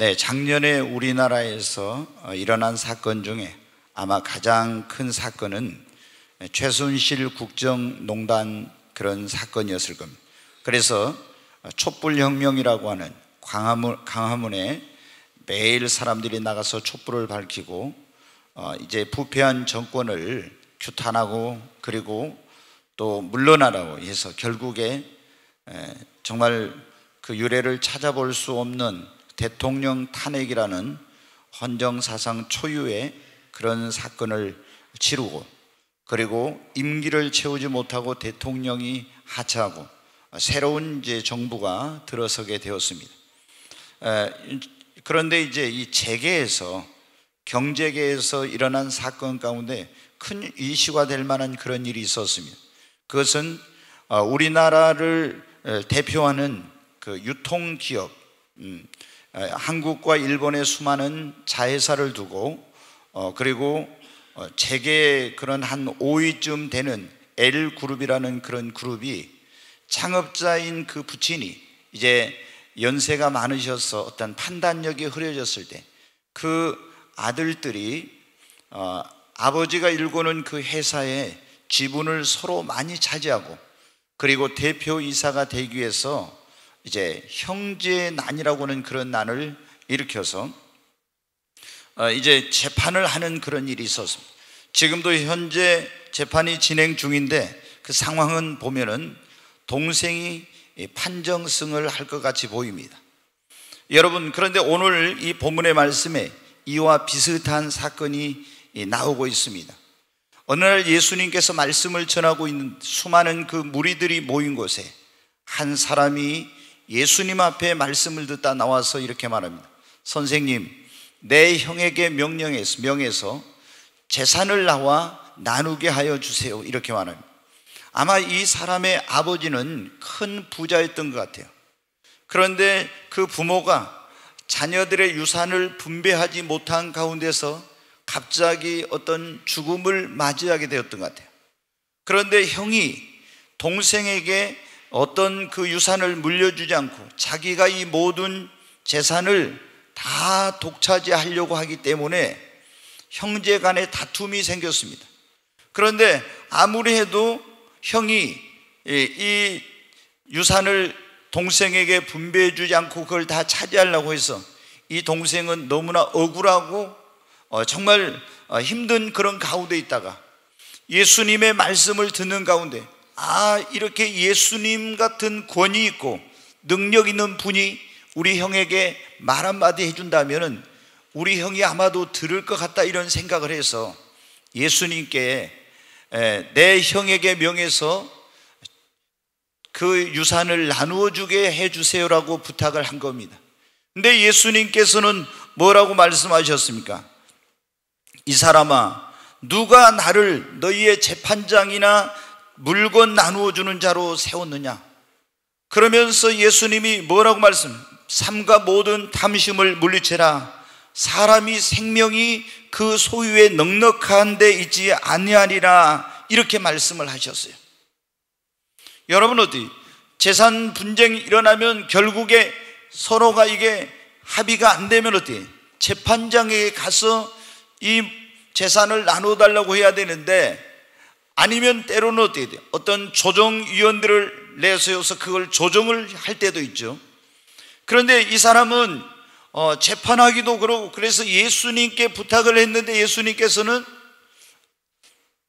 네, 작년에 우리나라에서 일어난 사건 중에 아마 가장 큰 사건은 최순실 국정농단 그런 사건이었을 겁니다. 그래서 촛불혁명이라고 하는 광화문에 매일 사람들이 나가서 촛불을 밝히고 이제 부패한 정권을 규탄하고 그리고 또 물러나라고 해서 결국에 정말 그 유례를 찾아볼 수 없는 대통령 탄핵이라는 헌정사상 초유의 그런 사건을 치르고 그리고 임기를 채우지 못하고 대통령이 하차하고 새로운 이제 정부가 들어서게 되었습니다. 그런데 이제 이 재계에서 경제계에서 일어난 사건 가운데 큰 이슈가 될 만한 그런 일이 있었습니다. 그것은 우리나라를 대표하는 그 유통기업, 한국과 일본의 수많은 자회사를 두고 그리고 재계 그런 한 5위쯤 되는 L그룹이라는 그런 그룹이 창업자인 그 부친이 이제 연세가 많으셔서 어떤 판단력이 흐려졌을 때 그 아들들이 아버지가 일구는 그 회사의 지분을 서로 많이 차지하고 그리고 대표이사가 되기 위해서 이제 형제난이라고 하는 그런 난을 일으켜서 이제 재판을 하는 그런 일이 있었습니다. 지금도 현재 재판이 진행 중인데 그 상황은 보면은 동생이 판정승을 할 것 같이 보입니다. 여러분, 그런데 오늘 이 본문의 말씀에 이와 비슷한 사건이 나오고 있습니다. 어느 날 예수님께서 말씀을 전하고 있는 수많은 그 무리들이 모인 곳에 한 사람이 예수님 앞에 말씀을 듣다 나와서 이렇게 말합니다. 선생님, 내 형에게 명해서 재산을 나와 나누게 하여 주세요. 이렇게 말합니다. 아마 이 사람의 아버지는 큰 부자였던 것 같아요. 그런데 그 부모가 자녀들의 유산을 분배하지 못한 가운데서 갑자기 어떤 죽음을 맞이하게 되었던 것 같아요. 그런데 형이 동생에게 어떤 그 유산을 물려주지 않고 자기가 이 모든 재산을 다 독차지하려고 하기 때문에 형제 간에 다툼이 생겼습니다. 그런데 아무리 해도 형이 이 유산을 동생에게 분배해 주지 않고 그걸 다 차지하려고 해서 이 동생은 너무나 억울하고 정말 힘든 그런 가운데 있다가 예수님의 말씀을 듣는 가운데 이렇게 예수님 같은 권위 있고 능력 있는 분이 우리 형에게 말 한마디 해준다면 우리 형이 아마도 들을 것 같다 이런 생각을 해서 예수님께 내 형에게 명해서 그 유산을 나누어 주게 해주세요라고 부탁을 한 겁니다. 근데 예수님께서는 뭐라고 말씀하셨습니까? 이 사람아, 누가 나를 너희의 재판장이나 물건 나누어 주는 자로 세웠느냐? 그러면서 예수님이 뭐라고 삼가 모든 탐심을 물리쳐라. 사람이 생명이 그 소유에 넉넉한 데 있지 아니하리라 이렇게 말씀을 하셨어요. 여러분, 어디 재산 분쟁이 일어나면 결국에 서로가 이게 합의가 안 되면 어디 재판장에게 가서 이 재산을 나눠달라고 해야 되는데 아니면 때로는 어떻게 돼요? 어떤 조정위원들을 내세워서 그걸 조정을 할 때도 있죠. 그런데 이 사람은 재판하기도 그러고 그래서 예수님께 부탁을 했는데 예수님께서는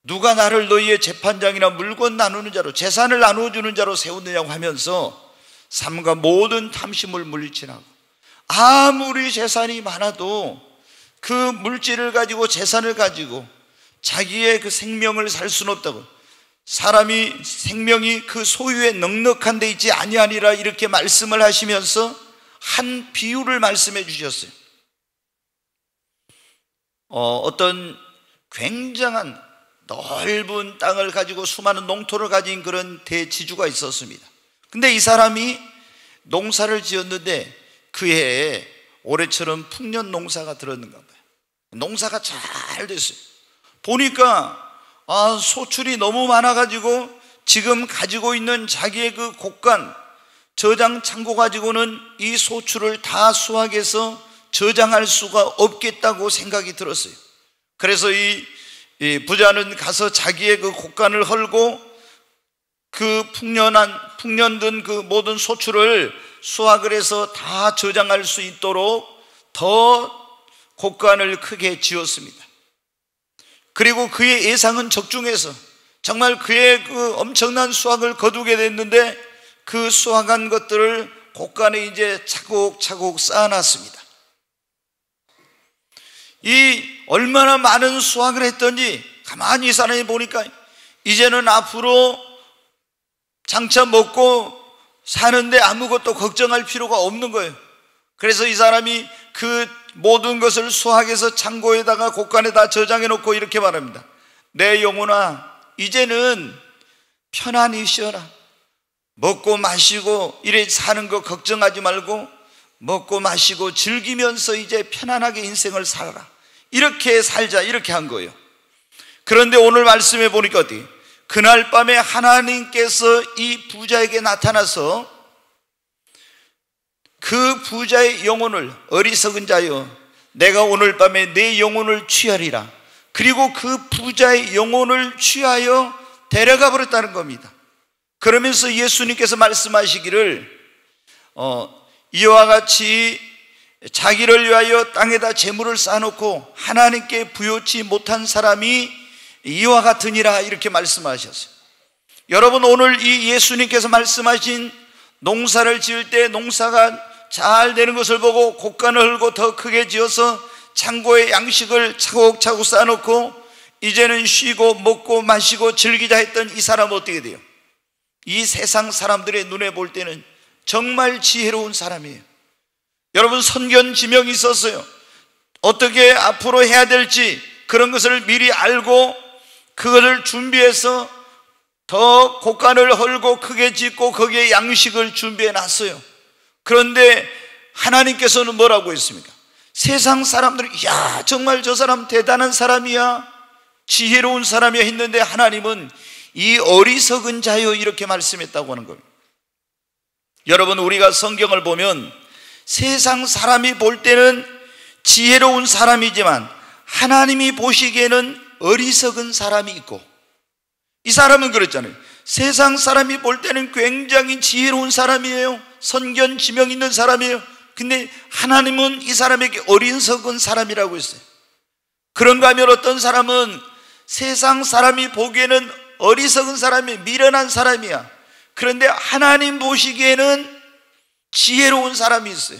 누가 나를 너희의 재판장이나 물건 나누는 자로 재산을 나누어주는 자로 세우느냐고 하면서 삼가 모든 탐심을 물리치라고. 아무리 재산이 많아도 그 물질을 가지고 재산을 가지고 자기의 그 생명을 살 수는 없다고. 사람이 생명이 그 소유에 넉넉한 데 있지 아니하니라 이렇게 말씀을 하시면서 한 비유를 말씀해 주셨어요. 어떤 굉장한 넓은 땅을 가지고 수많은 농토를 가진 그런 대지주가 있었습니다. 근데 이 사람이 농사를 지었는데 그 해에 올해처럼 풍년 농사가 들었는가 봐요. 농사가 잘 됐어요. 보니까 소출이 너무 많아가지고 지금 가지고 있는 자기의 그 곡간 저장 창고 가지고는 이 소출을 다 수확해서 저장할 수가 없겠다고 생각이 들었어요. 그래서 이 부자는 가서 자기의 그 곡간을 헐고 그 풍년든 그 모든 소출을 수확을 해서 다 저장할 수 있도록 더 곡간을 크게 지었습니다. 그리고 그의 예상은 적중해서 정말 그의 그 엄청난 수확을 거두게 됐는데 그 수확한 것들을 곡간에 이제 차곡차곡 쌓아놨습니다. 이 얼마나 많은 수확을 했던지 가만히 이 사람이 보니까 이제는 앞으로 장차 먹고 사는데 아무것도 걱정할 필요가 없는 거예요. 그래서 이 사람이 그 모든 것을 수확해서 창고에다가 곡간에다 저장해 놓고 이렇게 말합니다. 내 영혼아, 이제는 편안히 쉬어라. 먹고 마시고 이래 사는 거 걱정하지 말고 먹고 마시고 즐기면서 이제 편안하게 인생을 살아라. 이렇게 살자, 이렇게 한 거예요. 그런데 오늘 말씀해 보니까 어디? 그날 밤에 하나님께서 이 부자에게 나타나서 그 부자의 영혼을, 어리석은 자여, 내가 오늘 밤에 내 영혼을 취하리라. 그리고 그 부자의 영혼을 취하여 데려가 버렸다는 겁니다. 그러면서 예수님께서 말씀하시기를 이와 같이 자기를 위하여 땅에다 재물을 쌓아놓고 하나님께 부요치 못한 사람이 이와 같으니라, 이렇게 말씀하셨어요. 여러분, 오늘 이 예수님께서 말씀하신 농사를 지을 때 농사가 잘 되는 것을 보고 곡간을 헐고 더 크게 지어서 창고에 양식을 차곡차곡 쌓아놓고 이제는 쉬고 먹고 마시고 즐기자 했던 이 사람은 어떻게 돼요? 이 세상 사람들의 눈에 볼 때는 정말 지혜로운 사람이에요. 여러분, 선견지명이 있었어요. 어떻게 앞으로 해야 될지 그런 것을 미리 알고 그것을 준비해서 더 곡간을 헐고 크게 짓고 거기에 양식을 준비해 놨어요. 그런데 하나님께서는 뭐라고 했습니까? 세상 사람들이 야, 정말 저 사람 대단한 사람이야, 지혜로운 사람이야 했는데 하나님은 이 어리석은 자요, 이렇게 말씀했다고 하는 겁니다. 여러분, 우리가 성경을 보면 세상 사람이 볼 때는 지혜로운 사람이지만 하나님이 보시기에는 어리석은 사람이 있고, 이 사람은 그랬잖아요. 세상 사람이 볼 때는 굉장히 지혜로운 사람이에요. 선견 지명 있는 사람이에요. 근데 하나님은 이 사람에게 어리석은 사람이라고 했어요. 그런가 하면 어떤 사람은 세상 사람이 보기에는 어리석은 사람이, 미련한 사람이야. 그런데 하나님 보시기에는 지혜로운 사람이 있어요.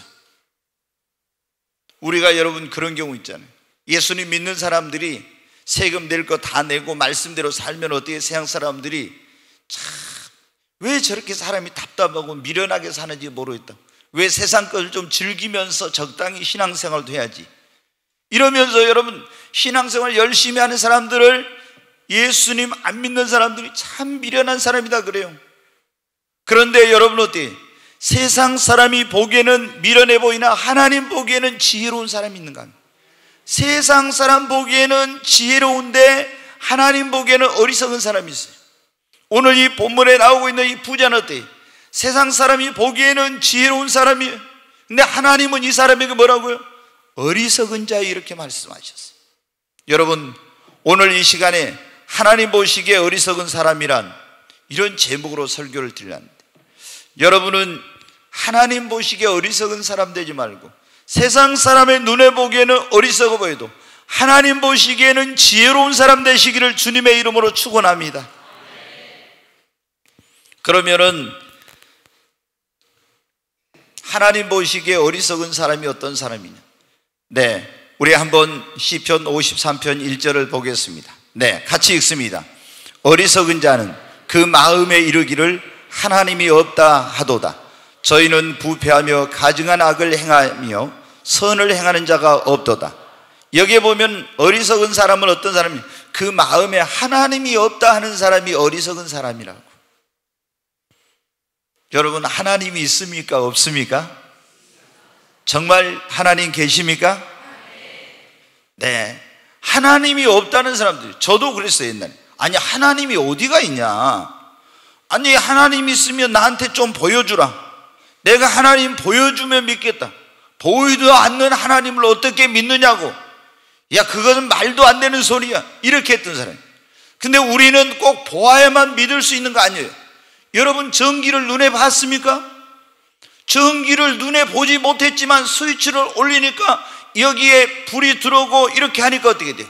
우리가 여러분 그런 경우 있잖아요. 예수님 믿는 사람들이 세금 낼 거 다 내고 말씀대로 살면 어떻게 세상 사람들이 참 왜 저렇게 사람이 답답하고 미련하게 사는지 모르겠다. 왜 세상 것을 좀 즐기면서 적당히 신앙생활도 해야지. 이러면서 여러분 신앙생활 열심히 하는 사람들을 예수님 안 믿는 사람들이 참 미련한 사람이다 그래요. 그런데 여러분 어때요? 세상 사람이 보기에는 미련해 보이나 하나님 보기에는 지혜로운 사람이 있는가 합니다. 세상 사람 보기에는 지혜로운데 하나님 보기에는 어리석은 사람이 있어요. 오늘 이 본문에 나오고 있는 이 부자는 어때요? 세상 사람이 보기에는 지혜로운 사람이에요. 근데 하나님은 이 사람에게 뭐라고요? 어리석은 자에, 이렇게 말씀하셨어요. 여러분, 오늘 이 시간에 하나님 보시기에 어리석은 사람이란 이런 제목으로 설교를 드리려는데, 여러분은 하나님 보시기에 어리석은 사람 되지 말고 세상 사람의 눈에 보기에는 어리석어 보여도 하나님 보시기에는 지혜로운 사람 되시기를 주님의 이름으로 축원합니다. 그러면은 하나님 보시기에 어리석은 사람이 어떤 사람이냐? 네, 우리 한번 시편 53편 1절을 보겠습니다. 네, 같이 읽습니다. 어리석은 자는 그 마음에 이르기를 하나님이 없다 하도다. 저희는 부패하며 가증한 악을 행하며 선을 행하는 자가 없도다. 여기에 보면 어리석은 사람은 어떤 사람이? 그 마음에 하나님이 없다 하는 사람이 어리석은 사람이라고. 여러분, 하나님이 있습니까? 없습니까? 정말 하나님 계십니까? 네, 하나님이 없다는 사람들, 저도 그랬어요 옛날에. 아니, 하나님이 어디가 있냐? 아니, 하나님 있으면 나한테 좀 보여주라. 내가 하나님 보여주면 믿겠다. 보이도 않는 하나님을 어떻게 믿느냐고. 야, 그것은 말도 안 되는 소리야. 이렇게 했던 사람. 근데 우리는 꼭 보아야만 믿을 수 있는 거 아니에요. 여러분, 전기를 눈에 봤습니까? 전기를 눈에 보지 못했지만 스위치를 올리니까 여기에 불이 들어오고 이렇게 하니까 어떻게 돼요?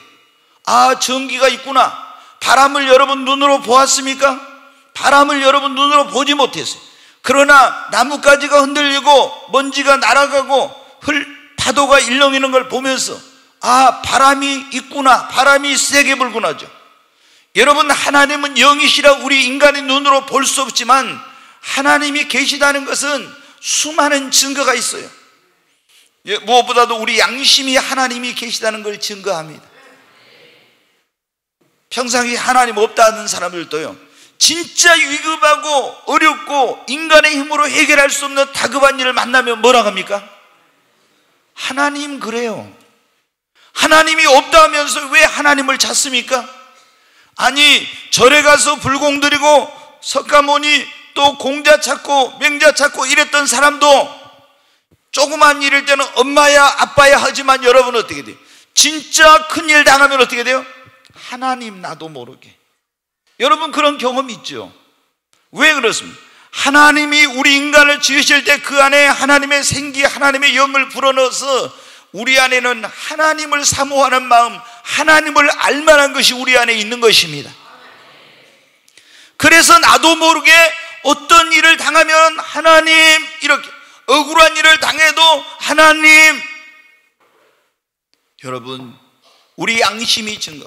아, 전기가 있구나. 바람을 여러분 눈으로 보았습니까? 바람을 여러분 눈으로 보지 못했어요. 그러나 나뭇가지가 흔들리고 먼지가 날아가고 파도가 일렁이는 걸 보면서 아, 바람이 있구나, 바람이 세게 불구나죠. 여러분, 하나님은 영이시라 우리 인간의 눈으로 볼 수 없지만 하나님이 계시다는 것은 수많은 증거가 있어요. 무엇보다도 우리 양심이 하나님이 계시다는 걸 증거합니다. 평상시 하나님 없다는 사람들도요, 진짜 위급하고 어렵고 인간의 힘으로 해결할 수 없는 다급한 일을 만나면 뭐라고 합니까? 하나님 그래요. 하나님이 없다 하면서 왜 하나님을 찾습니까? 아니, 절에 가서 불공 드리고 석가모니 또 공자 찾고 명자 찾고 이랬던 사람도 조그만 일일 때는 엄마야 아빠야 하지만 여러분 어떻게 돼요? 진짜 큰일 당하면 어떻게 돼요? 하나님 나도 모르게. 여러분, 그런 경험 있죠? 왜 그렇습니까? 하나님이 우리 인간을 지으실 때 그 안에 하나님의 생기, 하나님의 영을 불어넣어서 우리 안에는 하나님을 사모하는 마음, 하나님을 알만한 것이 우리 안에 있는 것입니다. 그래서 나도 모르게 어떤 일을 당하면 하나님, 이렇게 억울한 일을 당해도 하나님. 여러분, 우리 양심이 증거.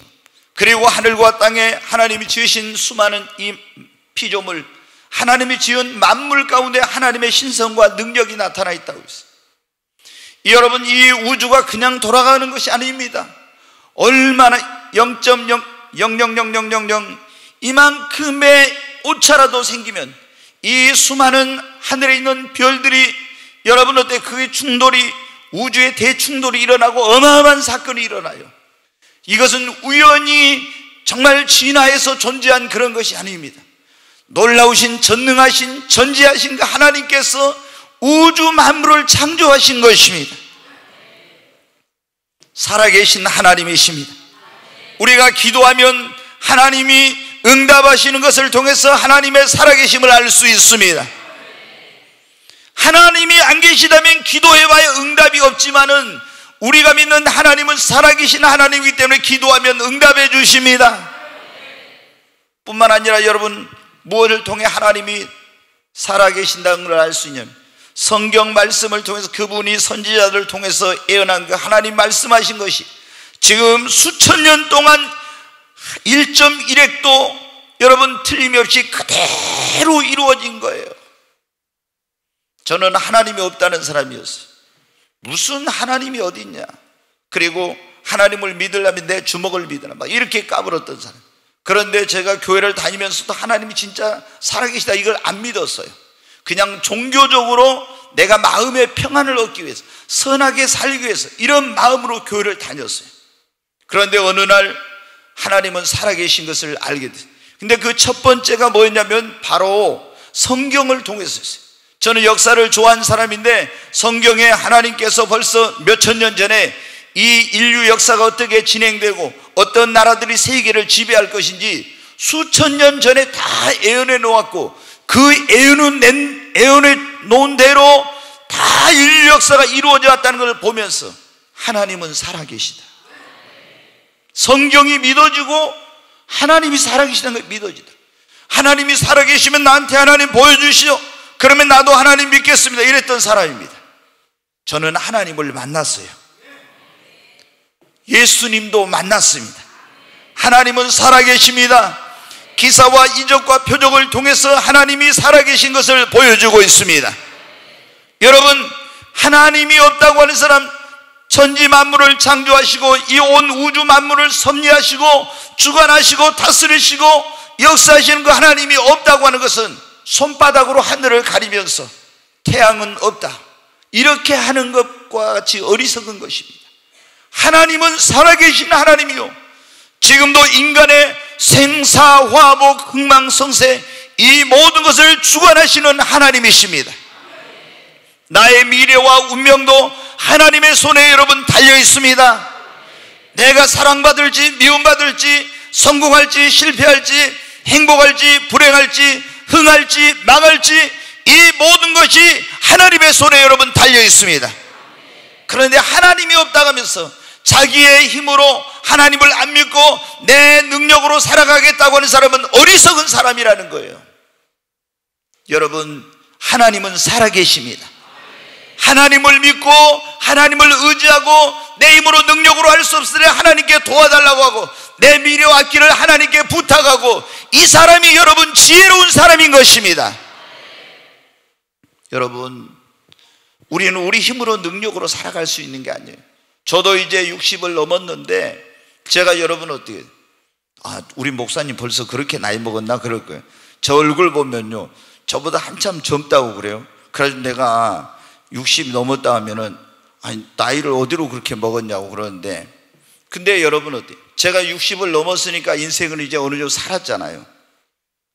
그리고 하늘과 땅에 하나님이 지으신 수많은 이 피조물, 하나님이 지은 만물 가운데 하나님의 신성과 능력이 나타나 있다고 했어요. 여러분, 이 우주가 그냥 돌아가는 것이 아닙니다. 얼마나 0.00000 이만큼의 오차라도 생기면 이 수많은 하늘에 있는 별들이 여러분 어때? 그 충돌이, 우주의 대충돌이 일어나고 어마어마한 사건이 일어나요. 이것은 우연히 정말 진화해서 존재한 그런 것이 아닙니다. 놀라우신 전능하신 전지하신 그 하나님께서 우주 만물을 창조하신 것입니다. 살아계신 하나님이십니다. 우리가 기도하면 하나님이 응답하시는 것을 통해서 하나님의 살아계심을 알 수 있습니다. 하나님이 안 계시다면 기도해봐야 응답이 없지만은 우리가 믿는 하나님은 살아계신 하나님이기 때문에 기도하면 응답해 주십니다. 뿐만 아니라 여러분, 무엇을 통해 하나님이 살아계신다는 걸 알 수 있냐면 성경 말씀을 통해서 그분이 선지자들을 통해서 예언한 그 하나님 말씀하신 것이 지금 수천 년 동안 1.1핵도 여러분 틀림없이 그대로 이루어진 거예요. 저는 하나님이 없다는 사람이었어요. 무슨 하나님이 어디 있냐, 그리고 하나님을 믿으려면 내 주먹을 믿으라, 막 이렇게 까불었던 사람. 그런데 제가 교회를 다니면서도 하나님이 진짜 살아계시다 이걸 안 믿었어요. 그냥 종교적으로 내가 마음의 평안을 얻기 위해서, 선하게 살기 위해서 이런 마음으로 교회를 다녔어요. 그런데 어느 날 하나님은 살아계신 것을 알게 됐어요. 근데 그 첫 번째가 뭐였냐면 바로 성경을 통해서였어요. 저는 역사를 좋아하는 사람인데 성경에 하나님께서 벌써 몇천 년 전에 이 인류 역사가 어떻게 진행되고 어떤 나라들이 세계를 지배할 것인지 수천 년 전에 다 예언해 놓았고, 그 예언해 놓은 대로 다 인류 역사가 이루어져 왔다는 걸 보면서 하나님은 살아계시다. 성경이 믿어지고 하나님이 살아계시다는 걸 믿어지다. 하나님이 살아계시면 나한테 하나님 보여주시오. 그러면 나도 하나님 믿겠습니다. 이랬던 사람입니다. 저는 하나님을 만났어요. 예수님도 만났습니다. 하나님은 살아계십니다. 기사와 이적과 표적을 통해서 하나님이 살아계신 것을 보여주고 있습니다. 여러분, 하나님이 없다고 하는 사람, 천지 만물을 창조하시고 이 온 우주 만물을 섭리하시고 주관하시고 다스리시고 역사하시는 그 하나님이 없다고 하는 것은 손바닥으로 하늘을 가리면서 태양은 없다 이렇게 하는 것과 같이 어리석은 것입니다. 하나님은 살아계신 하나님이요, 지금도 인간의 생사화복 흥망성쇠 이 모든 것을 주관하시는 하나님이십니다. 나의 미래와 운명도 하나님의 손에 여러분 달려 있습니다. 내가 사랑받을지 미움받을지, 성공할지 실패할지, 행복할지 불행할지, 흥할지 망할지, 이 모든 것이 하나님의 손에 여러분 달려 있습니다. 그런데 하나님이 없다고 하면서 자기의 힘으로 하나님을 안 믿고 내 능력으로 살아가겠다고 하는 사람은 어리석은 사람이라는 거예요. 여러분, 하나님은 살아계십니다. 하나님을 믿고 하나님을 의지하고 내 힘으로 능력으로 할 수 없으니 하나님께 도와달라고 하고 내 미래와 앞길을 하나님께 부탁하고, 이 사람이 여러분 지혜로운 사람인 것입니다. 여러분, 우리는 우리 힘으로 능력으로 살아갈 수 있는 게 아니에요. 저도 이제 60을 넘었는데 제가 여러분 어떻게, 우리 목사님 벌써 그렇게 나이 먹었나 그럴 거예요. 저 얼굴 보면요, 저보다 한참 젊다고 그래요. 그래서 내가 60 넘었다 하면은 나이를 어디로 그렇게 먹었냐고 그러는데, 근데 여러분 어때요? 제가 60을 넘었으니까 인생을 이제 어느 정도 살았잖아요.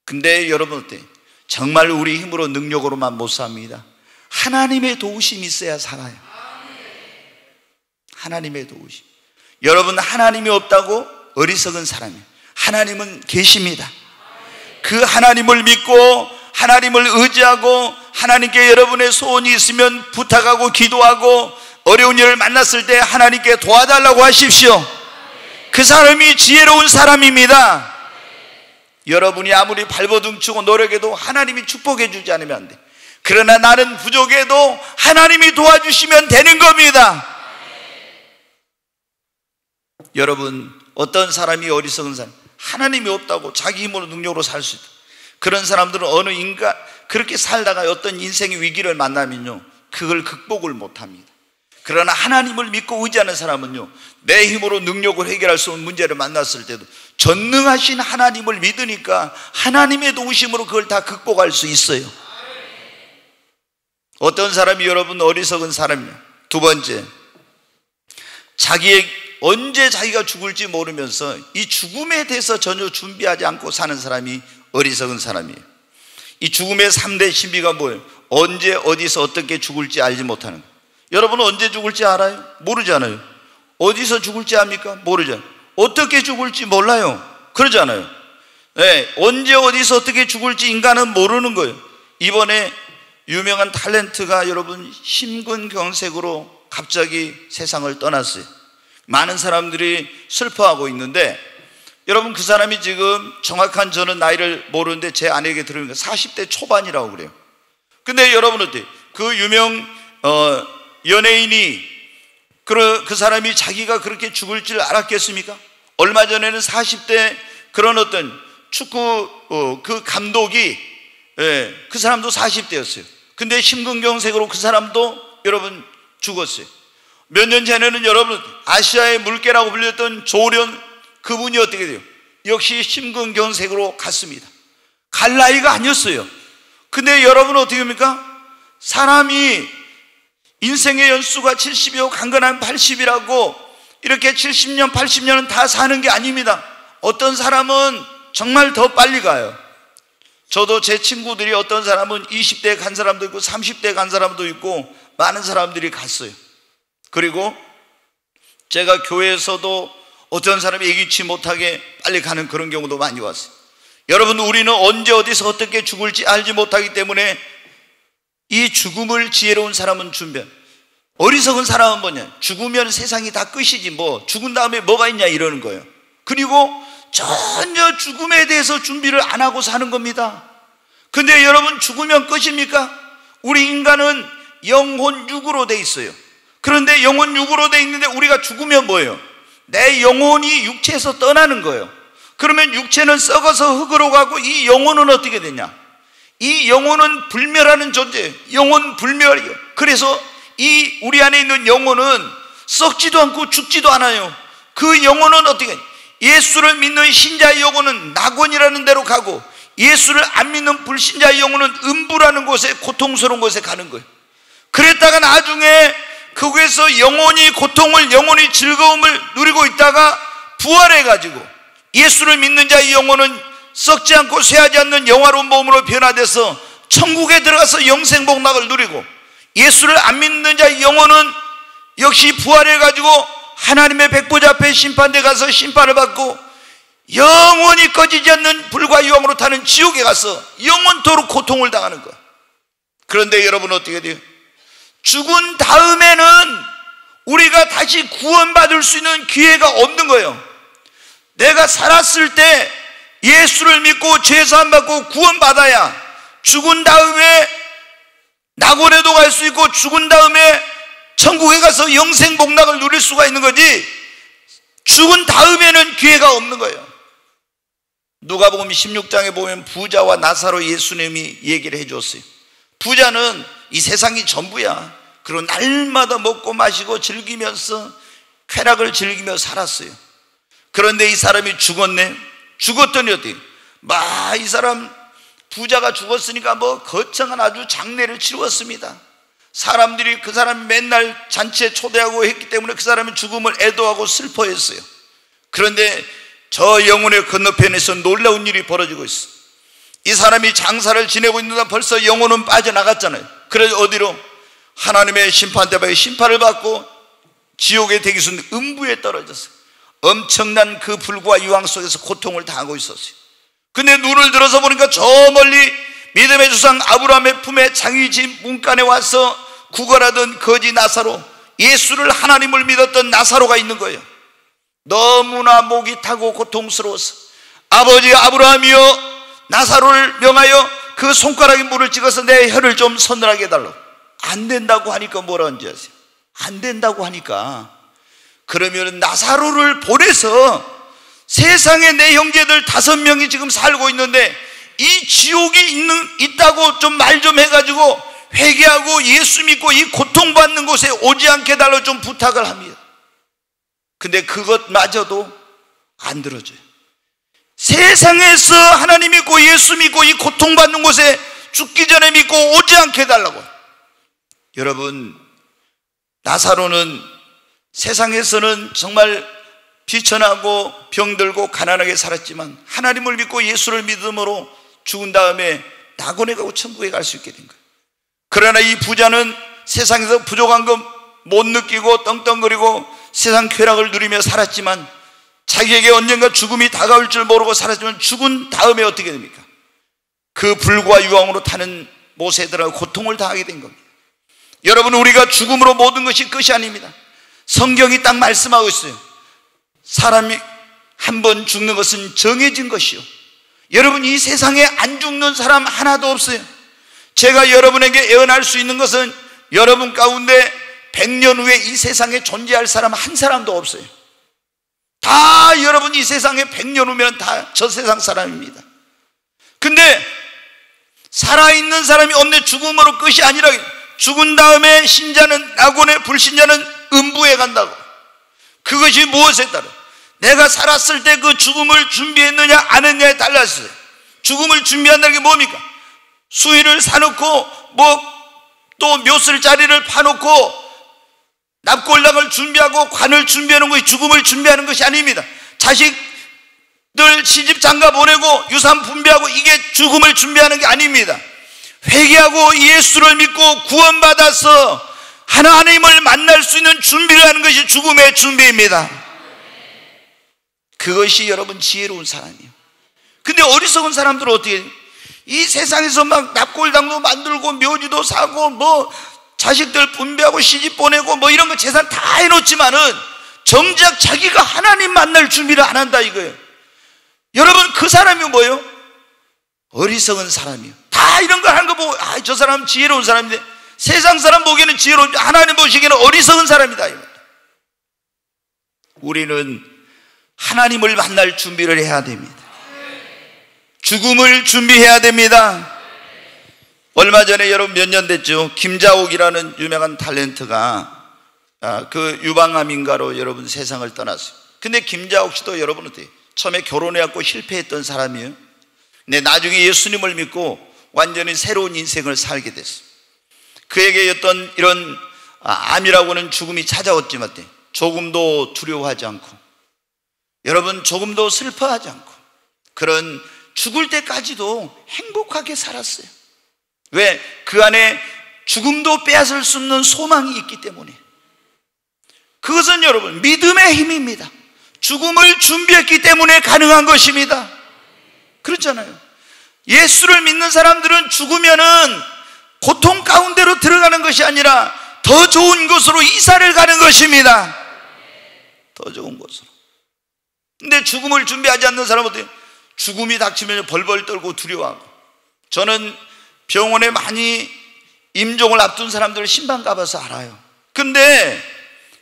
근데 여러분 어때요? 정말 우리 힘으로 능력으로만 못 삽니다. 하나님의 도우심이 있어야 살아요. 하나님의 도우심. 여러분, 하나님이 없다고 어리석은 사람이에요. 하나님은 계십니다. 그 하나님을 믿고 하나님을 의지하고 하나님께 여러분의 소원이 있으면 부탁하고 기도하고 어려운 일을 만났을 때 하나님께 도와달라고 하십시오. 그 사람이 지혜로운 사람입니다. 여러분이 아무리 발버둥 치고 노력해도 하나님이 축복해 주지 않으면 안 돼. 그러나 나는 부족해도 하나님이 도와주시면 되는 겁니다. 여러분, 어떤 사람이 어리석은 사람, 하나님이 없다고 자기 힘으로 능력으로 살 수 있다. 그런 사람들은 어느 인간 그렇게 살다가 어떤 인생의 위기를 만나면요, 그걸 극복을 못합니다. 그러나 하나님을 믿고 의지하는 사람은요, 내 힘으로 능력을 해결할 수 없는 문제를 만났을 때도 전능하신 하나님을 믿으니까 하나님의 도우심으로 그걸 다 극복할 수 있어요. 어떤 사람이 여러분 어리석은 사람이에요. 두 번째, 언제 자기가 죽을지 모르면서 이 죽음에 대해서 전혀 준비하지 않고 사는 사람이 어리석은 사람이에요. 이 죽음의 3대 신비가 뭐예요? 언제 어디서 어떻게 죽을지 알지 못하는 거예요. 여러분은 언제 죽을지 알아요? 모르잖아요. 어디서 죽을지 압니까? 모르잖아요. 어떻게 죽을지 몰라요. 그러잖아요. 네, 언제 어디서 어떻게 죽을지 인간은 모르는 거예요. 이번에 유명한 탤런트가 여러분 심근경색으로 갑자기 세상을 떠났어요. 많은 사람들이 슬퍼하고 있는데, 여러분 그 사람이 지금 정확한 저는 나이를 모르는데 제 아내에게 들으니까 40대 초반이라고 그래요. 근데 여러분 어때요? 그 유명 연예인이 그 사람이 자기가 그렇게 죽을 줄 알았겠습니까? 얼마 전에는 40대 그런 어떤 축구 그 감독이, 그 사람도 40대였어요. 근데 심근경색으로 그 사람도 여러분 죽었어요. 몇 년 전에는 여러분 아시아의 물개라고 불렸던 조련, 그분이 어떻게 돼요? 역시 심근경색으로 갔습니다. 갈 나이가 아니었어요. 근데 여러분 어떻게 합니까? 사람이 인생의 연수가 70이고 강건한 80이라고 이렇게 70년 80년은 다 사는 게 아닙니다. 어떤 사람은 정말 더 빨리 가요. 저도 제 친구들이 어떤 사람은 20대에 간 사람도 있고 30대에 간 사람도 있고 많은 사람들이 갔어요. 그리고 제가 교회에서도 어떤 사람이 예기치 못하게 빨리 가는 그런 경우도 많이 왔어요. 여러분, 우리는 언제 어디서 어떻게 죽을지 알지 못하기 때문에 이 죽음을 지혜로운 사람은 준비해. 어리석은 사람은 뭐냐? 죽으면 세상이 다 끝이지 뭐 죽은 다음에 뭐가 있냐 이러는 거예요. 그리고 전혀 죽음에 대해서 준비를 안 하고 사는 겁니다. 근데 여러분, 죽으면 끝입니까? 우리 인간은 영혼 육으로 돼 있어요. 그런데 영혼 육으로 돼 있는데 우리가 죽으면 뭐예요? 내 영혼이 육체에서 떠나는 거예요. 그러면 육체는 썩어서 흙으로 가고 이 영혼은 어떻게 되냐? 이 영혼은 불멸하는 존재예요. 영혼 불멸이에요. 그래서 이 우리 안에 있는 영혼은 썩지도 않고 죽지도 않아요. 그 영혼은 어떻게, 예수를 믿는 신자의 영혼은 낙원이라는 데로 가고, 예수를 안 믿는 불신자의 영혼은 음부라는 곳에, 고통스러운 곳에 가는 거예요. 그랬다가 나중에 그곳에서 영혼이 고통을, 영혼이 즐거움을 누리고 있다가 부활해가지고 예수를 믿는 자의 영혼은 썩지 않고 쇠하지 않는 영화로운 몸으로 변화돼서 천국에 들어가서 영생복락을 누리고, 예수를 안 믿는 자의 영혼은 역시 부활해가지고 하나님의 백보자 앞에 심판대 가서 심판을 받고 영원히 꺼지지 않는 불과 유황으로 타는 지옥에 가서 영원토록 고통을 당하는 거야. 그런데 여러분 어떻게 돼요? 죽은 다음에는 우리가 다시 구원받을 수 있는 기회가 없는 거예요. 내가 살았을 때 예수를 믿고 죄사함 받고 구원받아야 죽은 다음에 낙원에도 갈 수 있고 죽은 다음에 천국에 가서 영생 복락을 누릴 수가 있는 거지, 죽은 다음에는 기회가 없는 거예요. 누가복음 16장에 보면 부자와 나사로 예수님이 얘기를 해줬어요. 부자는 이 세상이 전부야. 그리고 날마다 먹고 마시고 즐기면서 쾌락을 즐기며 살았어요. 그런데 이 사람이 죽었네. 죽었더니 어떻게? 이 사람 부자가 죽었으니까 거창한 아주 장례를 치루었습니다. 사람들이 그 사람이 맨날 잔치에 초대하고 했기 때문에 그 사람의 죽음을 애도하고 슬퍼했어요. 그런데 저 영혼의 건너편에서 놀라운 일이 벌어지고 있어. 이 사람이 장사를 지내고 있는데 벌써 영혼은 빠져나갔잖아요. 그래서 어디로? 하나님의 심판대에 심판을 받고 지옥의 대기순 음부에 떨어졌어요. 엄청난 그 불과 유황 속에서 고통을 당하고 있었어요. 근데 눈을 들어서 보니까 저 멀리 믿음의 조상 아브라함의 품에 장위집 문간에 와서 구걸하던 거지 나사로, 예수를 하나님을 믿었던 나사로가 있는 거예요. 너무나 목이 타고 고통스러워서 아버지 아브라함이여, 나사로를 명하여 그 손가락에 물을 찍어서 내 혀를 좀 서늘하게 해달라고. 안 된다고 하니까 뭐라는지 아세요? 안 된다고 하니까 그러면 나사로를 보내서 세상에 내 형제들 5명이 지금 살고 있는데 이 지옥이 있다고 좀 말 좀 해가지고 회개하고 예수 믿고 이 고통받는 곳에 오지 않게 달라고 좀 부탁을 합니다. 근데 그것마저도 안 들어줘요. 세상에서 하나님 믿고 예수 믿고 이 고통받는 곳에 죽기 전에 믿고 오지 않게 해달라고. 여러분, 나사로는 세상에서는 정말 비천하고 병들고 가난하게 살았지만 하나님을 믿고 예수를 믿음으로 죽은 다음에 낙원에 가고 천국에 갈 수 있게 된 거예요. 그러나 이 부자는 세상에서 부족한 것 못 느끼고 떵떵거리고 세상 쾌락을 누리며 살았지만 자기에게 언젠가 죽음이 다가올 줄 모르고 살았지만 죽은 다음에 어떻게 됩니까? 그 불과 유황으로 타는 못에 들어가 고통을 당하게 된 겁니다. 여러분, 우리가 죽음으로 모든 것이 끝이 아닙니다. 성경이 딱 말씀하고 있어요. 사람이 한 번 죽는 것은 정해진 것이요, 여러분 이 세상에 안 죽는 사람 하나도 없어요. 제가 여러분에게 예언할 수 있는 것은 여러분 가운데 100년 후에 이 세상에 존재할 사람 한 사람도 없어요. 다 여러분 이 세상에 100년 후면 다 저 세상 사람입니다. 근데 살아있는 사람이 없네. 죽음으로 끝이 아니라 죽은 다음에 신자는 낙원에, 불신자는 음부에 간다고. 그것이 무엇에 따라? 내가 살았을 때 그 죽음을 준비했느냐 안 했느냐에 달랐어요. 죽음을 준비한다는 게 뭡니까? 수의를 사놓고 또 묘슬자리를 파놓고 납골당을 준비하고 관을 준비하는 것이 죽음을 준비하는 것이 아닙니다. 자식들 시집 장가 보내고 유산 분배하고 이게 죽음을 준비하는 게 아닙니다. 회개하고 예수를 믿고 구원받아서 하나님을 만날 수 있는 준비를 하는 것이 죽음의 준비입니다. 그것이 여러분 지혜로운 사람이에요. 근데 어리석은 사람들은 어떻게 해요? 이 세상에서 막 납골당도 만들고 묘지도 사고 자식들 분배하고 시집 보내고 이런 거 재산 다 해놓지만은 정작 자기가 하나님 만날 준비를 안 한다 이거예요. 여러분, 그 사람이 뭐예요? 어리석은 사람이에요. 다 이런 거 하는 거 보고 저 사람은 지혜로운 사람인데 세상 사람 보기에는 지혜로운, 하나님 보시기에는 어리석은 사람이다. 우리는 하나님을 만날 준비를 해야 됩니다. 죽음을 준비해야 됩니다. 얼마 전에 여러분 몇 년 됐죠? 김자옥이라는 유명한 탤런트가 그 유방암인가로 여러분 세상을 떠났어요. 근데 김자옥 씨도 여러분 어때요? 처음에 결혼해갖고 실패했던 사람이에요. 근데 나중에 예수님을 믿고 완전히 새로운 인생을 살게 됐어요. 그에게 어떤 이런 암이라고 하는 죽음이 찾아왔지만 조금도 두려워하지 않고, 여러분 조금도 슬퍼하지 않고 그런 죽을 때까지도 행복하게 살았어요. 왜? 그 안에 죽음도 빼앗을 수 없는 소망이 있기 때문에. 그것은 여러분 믿음의 힘입니다. 죽음을 준비했기 때문에 가능한 것입니다. 그렇잖아요. 예수를 믿는 사람들은 죽으면은 고통 가운데로 들어가는 것이 아니라 더 좋은 곳으로 이사를 가는 것입니다. 더 좋은 곳으로. 근데 죽음을 준비하지 않는 사람은 어때요? 죽음이 닥치면 벌벌 떨고 두려워하고. 저는 병원에 많이 임종을 앞둔 사람들을 신방 가봐서 알아요. 근데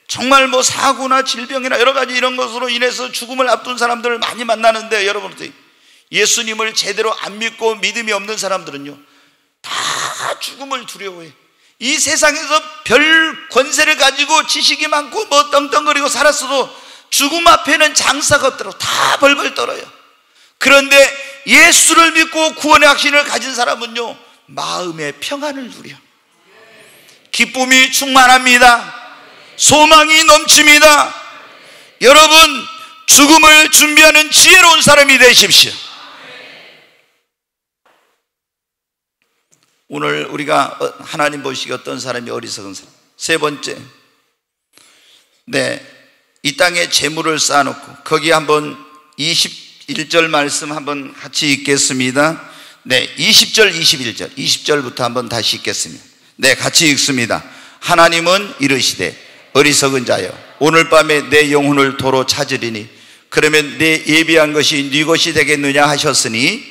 정말 뭐 사고나 질병이나 여러 가지 이런 것으로 인해서 죽음을 앞둔 사람들을 많이 만나는데, 여러분 예수님을 제대로 안 믿고 믿음이 없는 사람들은요 다 죽음을 두려워해. 이 세상에서 별 권세를 가지고 지식이 많고 뭐 떵떵거리고 살았어도 죽음 앞에는 장사가 없더라고. 다 벌벌 떨어요. 그런데 예수를 믿고 구원의 확신을 가진 사람은요 마음의 평안을 누려. 기쁨이 충만합니다. 소망이 넘칩니다. 여러분, 죽음을 준비하는 지혜로운 사람이 되십시오. 오늘 우리가 하나님 보시기에 어떤 사람이 어리석은 사람? 세 번째, 이 땅에 재물을 쌓아놓고, 거기 한번 21절 말씀 한번 같이 읽겠습니다. 20절 21절 20절부터 한번 다시 읽겠습니다. 같이 읽습니다. 하나님은 이르시되 어리석은 자여, 오늘 밤에 내 영혼을 도로 찾으리니 그러면 내 예비한 것이 네 것이 되겠느냐 하셨으니,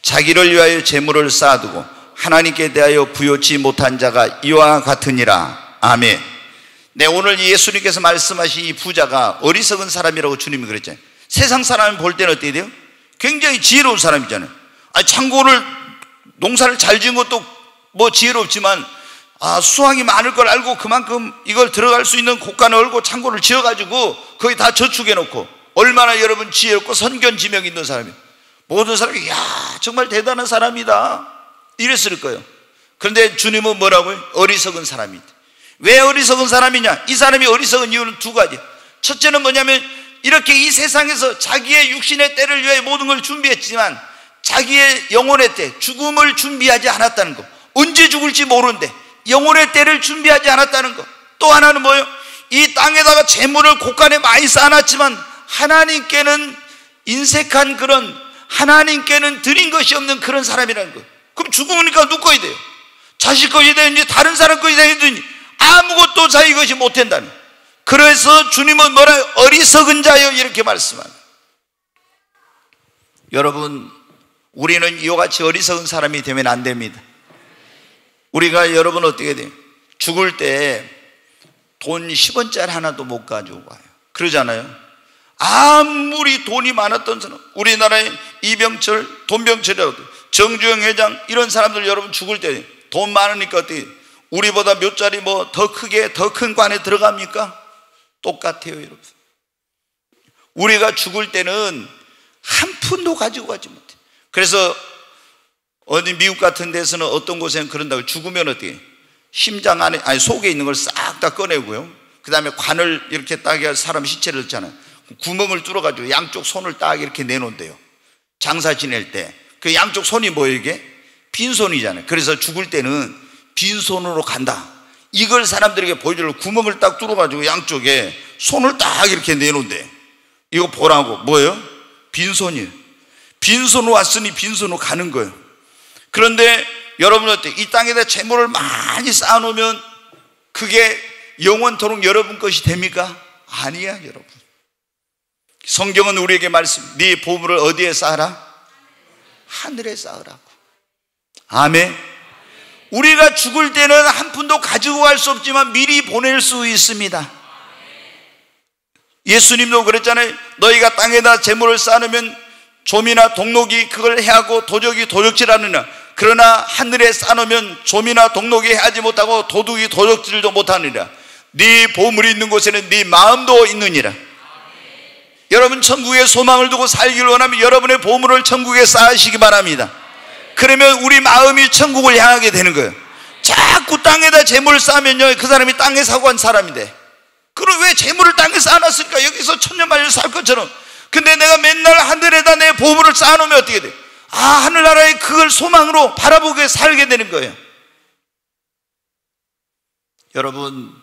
자기를 위하여 재물을 쌓아두고 하나님께 대하여 부요치 못한 자가 이와 같으니라. 아멘. 오늘 예수님께서 말씀하신 이 부자가 어리석은 사람이라고 주님이 그랬잖아요. 세상 사람이 볼 때는 어떻게 돼요? 굉장히 지혜로운 사람이잖아요. 창고를, 농사를 잘 지은 것도 뭐 지혜롭지만 수확이 많을 걸 알고 그만큼 이걸 들어갈 수 있는 곳간을 얼고 창고를 지어가지고 거기 다 저축해 놓고, 얼마나 여러분 지혜롭고 선견지명 있는 사람이에요. 모든 사람이 야 정말 대단한 사람이다 이랬을 거예요. 그런데 주님은 뭐라고요? 어리석은 사람이다. 왜 어리석은 사람이냐? 이 사람이 어리석은 이유는 두 가지. 첫째는 뭐냐면, 이렇게 이 세상에서 자기의 육신의 때를 위해 모든 걸 준비했지만 자기의 영혼의 때, 죽음을 준비하지 않았다는 거. 언제 죽을지 모르는데 영혼의 때를 준비하지 않았다는 거. 또 하나는 뭐예요? 이 땅에다가 재물을 곳간에 많이 쌓아놨지만 하나님께는 인색한 그런, 하나님께는 드린 것이 없는 그런 사람이라는 거. 그럼 죽으니까 누구 것이 돼요? 자식 것이 되는지 다른 사람 것이 되는지 아무것도 자기 것이 못 된다는. 그래서 주님은 뭐라, 어리석은 자여 이렇게 말씀합니다. 여러분, 우리는 이와 같이 어리석은 사람이 되면 안 됩니다. 우리가 여러분 어떻게 돼요? 죽을 때 돈 10원짜리 하나도 못 가지고 가요. 그러잖아요. 아무리 돈이 많았던 사람, 우리나라의 이병철, 돈병철이라고, 정주영 회장 이런 사람들 여러분 죽을 때 돈 많으니까 어떻게, 우리보다 몇 자리 뭐 더 크게 더 큰 관에 들어갑니까? 똑같아요 여러분. 우리가 죽을 때는 한 푼도 가지고 가지 못해. 그래서 어디 미국 같은 데서는 어떤 곳에는 그런다고, 죽으면 어떻게 심장 안에, 속에 있는 걸 싹 다 꺼내고요, 그 다음에 관을 이렇게 딱 사람 시체를 넣잖아요. 구멍을 뚫어가지고 양쪽 손을 딱 이렇게 내놓은대요. 장사 지낼 때 그 양쪽 손이 뭐예요? 이게 빈손이잖아요. 그래서 죽을 때는 빈손으로 간다, 이걸 사람들에게 보여주려고 구멍을 딱 뚫어가지고 양쪽에 손을 딱 이렇게 내놓은대. 이거 보라고. 뭐예요? 빈손이에요. 빈손으로 왔으니 빈손으로 가는 거예요. 그런데 여러분 어때? 이 땅에다 재물을 많이 쌓아놓으면 그게 영원토록 여러분 것이 됩니까? 아니야 여러분. 성경은 우리에게 말씀, 네 보물을 어디에 쌓아라? 하늘에 쌓으라고. 아멘. 우리가 죽을 때는 한 푼도 가지고 갈 수 없지만 미리 보낼 수 있습니다. 예수님도 그랬잖아요. 너희가 땅에다 재물을 쌓으면 좀이나 동록이 그걸 해하고 도적이 도적질하느냐, 그러나 하늘에 쌓아놓으면 좀이나 동록이 해하지 못하고 도둑이 도적질도 못하느니라. 네 보물이 있는 곳에는 네 마음도 있느니라. 여러분 천국에 소망을 두고 살기를 원하면 여러분의 보물을 천국에 쌓으시기 바랍니다. 그러면 우리 마음이 천국을 향하게 되는 거예요. 자꾸 땅에다 재물을 쌓으면요, 그 사람이 땅에 사고 한 사람인데, 그럼 왜 재물을 땅에 쌓아놨을까? 여기서 천년만년 살 것처럼. 근데 내가 맨날 하늘에다 내 보물을 쌓아놓으면 어떻게 돼? 하늘나라에 그걸 소망으로 바라보게 살게 되는 거예요. 여러분,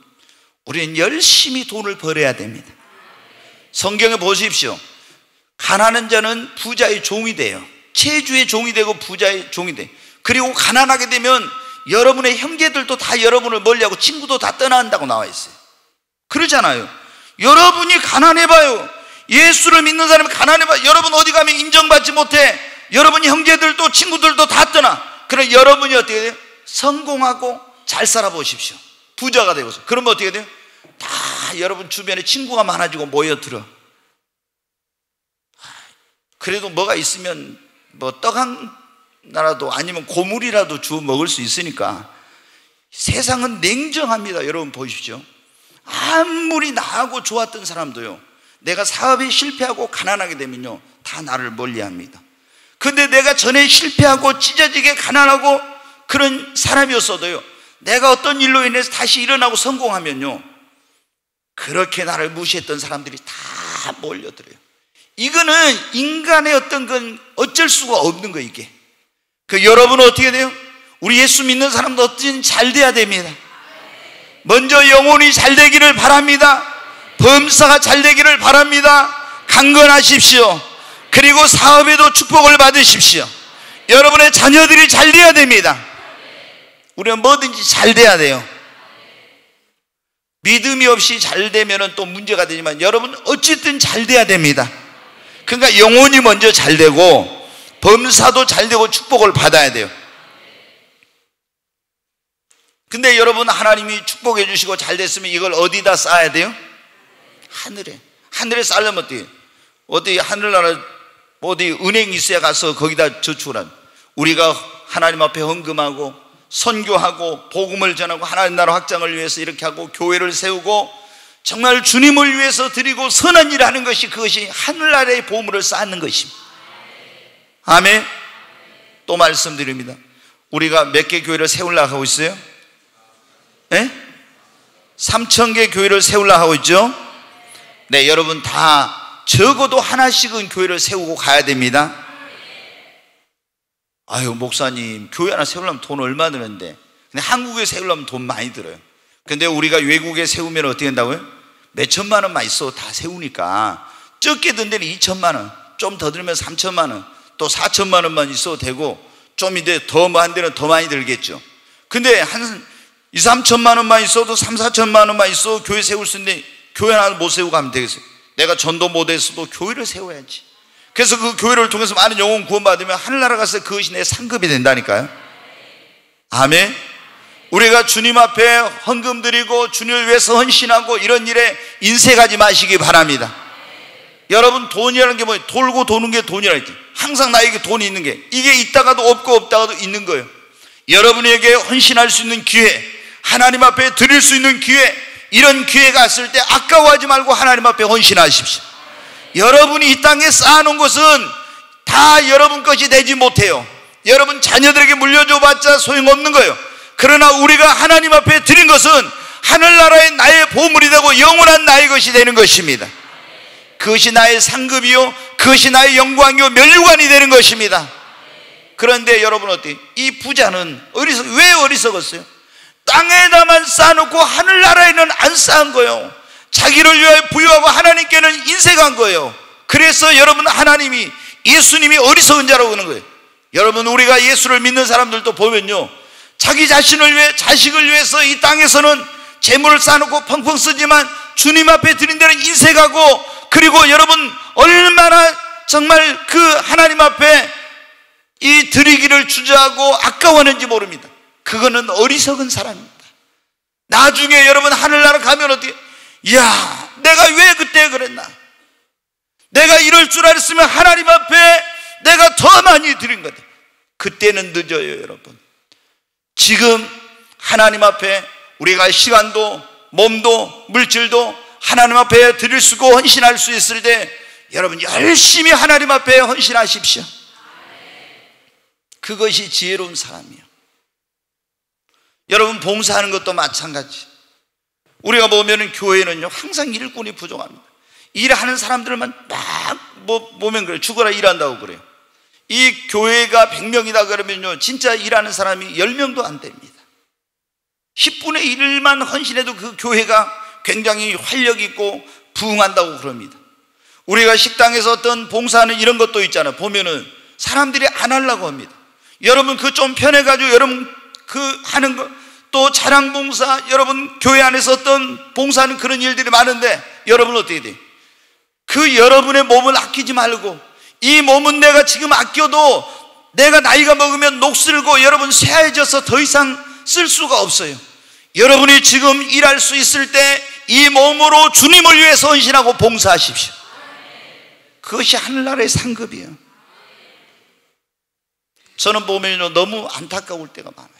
우리는 열심히 돈을 벌어야 됩니다. 성경에 보십시오. 가난한 자는 부자의 종이 돼요. 체주의 종이 되고 부자의 종이 돼요. 그리고 가난하게 되면 여러분의 형제들도 다 여러분을 멀리하고 친구도 다 떠난다고 나와 있어요. 그러잖아요. 여러분이 가난해봐요. 예수를 믿는 사람이 가난해봐요. 여러분 어디 가면 인정받지 못해. 여러분 형제들도 친구들도 다 떠나. 그럼 여러분이 어떻게 돼요? 성공하고 잘 살아보십시오. 부자가 되고서. 그러면 어떻게 돼요? 다 여러분 주변에 친구가 많아지고 모여들어. 그래도 뭐가 있으면 뭐 떡 하나라도 아니면 고물이라도 주워 먹을 수 있으니까. 세상은 냉정합니다. 여러분 보십시오. 아무리 나하고 좋았던 사람도요, 내가 사업에 실패하고 가난하게 되면요, 다 나를 멀리합니다. 근데 내가 전에 실패하고 찢어지게 가난하고 그런 사람이었어도요, 내가 어떤 일로 인해서 다시 일어나고 성공하면요, 그렇게 나를 무시했던 사람들이 다 몰려들어요. 이거는 인간의 어떤 건 어쩔 수가 없는 거예요. 이게 여러분은 어떻게 돼요? 우리 예수 믿는 사람도 어쨌든 잘 돼야 됩니다. 먼저 영혼이 잘 되기를 바랍니다. 범사가 잘 되기를 바랍니다. 강건하십시오. 그리고 사업에도 축복을 받으십시오. 여러분의 자녀들이 잘 돼야 됩니다. 우리는 뭐든지 잘 돼야 돼요. 믿음이 없이 잘 되면 또 문제가 되지만 여러분 어쨌든 잘 돼야 됩니다. 그러니까 영혼이 먼저 잘 되고 범사도 잘 되고 축복을 받아야 돼요. 근데 여러분 하나님이 축복해 주시고 잘 됐으면 이걸 어디다 쌓아야 돼요? 하늘에 쌓으려면 어디 하늘나라 어디 은행 있어야 가서 거기다 저축을 하는. 우리가 하나님 앞에 헌금하고 선교하고 복음을 전하고 하나님 나라 확장을 위해서 이렇게 하고 교회를 세우고 정말 주님을 위해서 드리고 선한 일을 하는 것이, 그것이 하늘나라의 보물을 쌓는 것입니다. 아멘. 또 말씀드립니다. 우리가 몇 개 교회를 세우려고 하고 있어요? 3,000개 교회를 세우려고 하고 있죠? 네, 여러분 다 적어도 하나씩은 교회를 세우고 가야 됩니다. 아유, 목사님 교회 하나 세우려면 돈 얼마 드는데. 근데 한국에 세우려면 돈 많이 들어요. 근데 우리가 외국에 세우면 어떻게 된다고요? 몇 천만 원만 있어도 다 세우니까 적게 든 데는 2천만 원, 좀 더 들면 3천만 원, 또 4천만 원만 있어도 되고, 좀 이제 더 한 데는 더 많이 들겠죠. 근데 한 2, 3천만 원만 있어도 3, 4천만 원만 있어도 교회 세울 수 있는데 교회 하나 못 세우고 가면 되겠어요? 내가 전도 못했어도 교회를 세워야지. 그래서 그 교회를 통해서 많은 영혼 구원받으면 하늘나라 가서 그것이 내 상급이 된다니까요. 아멘. 우리가 주님 앞에 헌금 드리고 주님을 위해서 헌신하고 이런 일에 인색하지 마시기 바랍니다. 여러분 돈이라는 게 뭐예요? 돌고 도는 게 돈이라는 게, 항상 나에게 돈이 있는 게, 이게 있다가도 없고 없다가도 있는 거예요. 여러분에게 헌신할 수 있는 기회, 하나님 앞에 드릴 수 있는 기회, 이런 기회가 왔을 때 아까워하지 말고 하나님 앞에 헌신하십시오. 여러분이 이 땅에 쌓아놓은 것은 다 여러분 것이 되지 못해요. 여러분 자녀들에게 물려줘봤자 소용없는 거예요. 그러나 우리가 하나님 앞에 드린 것은 하늘나라의 나의 보물이 되고 영원한 나의 것이 되는 것입니다. 그것이 나의 상급이요, 그것이 나의 영광이요, 면류관이 되는 것입니다. 그런데 여러분 어때요? 이 부자는 왜 어리석었어요? 땅에다만 쌓아놓고 하늘나라에는 안 쌓은 거예요. 자기를 위하여 부여하고 하나님께는 인색한 거예요. 그래서 여러분 하나님이, 예수님이 어리석은 자라고 하는 거예요. 여러분 우리가 예수를 믿는 사람들도 보면요, 자기 자신을 위해, 자식을 위해서 이 땅에서는 재물을 쌓아놓고 펑펑 쓰지만 주님 앞에 드린 데는 인색하고, 그리고 여러분 얼마나 정말 그 하나님 앞에 이 드리기를 주저하고 아까워하는지 모릅니다. 그거는 어리석은 사람입니다. 나중에 여러분 하늘나라 가면 어떻게, 이야 내가 왜 그때 그랬나, 내가 이럴 줄 알았으면 하나님 앞에 내가 더 많이 드린 거다. 그때는 늦어요. 여러분 지금 하나님 앞에 우리가 시간도 몸도 물질도 하나님 앞에 드릴 수 있고 헌신할 수 있을 때 여러분 열심히 하나님 앞에 헌신하십시오. 그것이 지혜로운 사람이에요. 여러분 봉사하는 것도 마찬가지. 우리가 보면은 교회는요 항상 일꾼이 부족합니다. 일하는 사람들만 막 보면 그래요. 죽어라 일한다고 그래요. 이 교회가 100명이다 그러면요 진짜 일하는 사람이 10명도 안 됩니다. 10분의 1만 헌신해도 그 교회가 굉장히 활력 있고 부흥한다고 그럽니다. 우리가 식당에서 어떤 봉사하는 이런 것도 있잖아요. 보면은 사람들이 안 하려고 합니다. 여러분 그거 좀 편해가지고 여러분 그 하는 거, 또 자랑봉사, 여러분 교회 안에서 어떤 봉사하는 그런 일들이 많은데 여러분 어떻게 돼요? 그 여러분의 몸을 아끼지 말고, 이 몸은 내가 지금 아껴도 내가 나이가 먹으면 녹슬고 여러분 쇠해져서 더 이상 쓸 수가 없어요. 여러분이 지금 일할 수 있을 때 이 몸으로 주님을 위해서 헌신하고 봉사하십시오. 그것이 하늘나라의 상급이에요. 저는 보면 너무 안타까울 때가 많아요.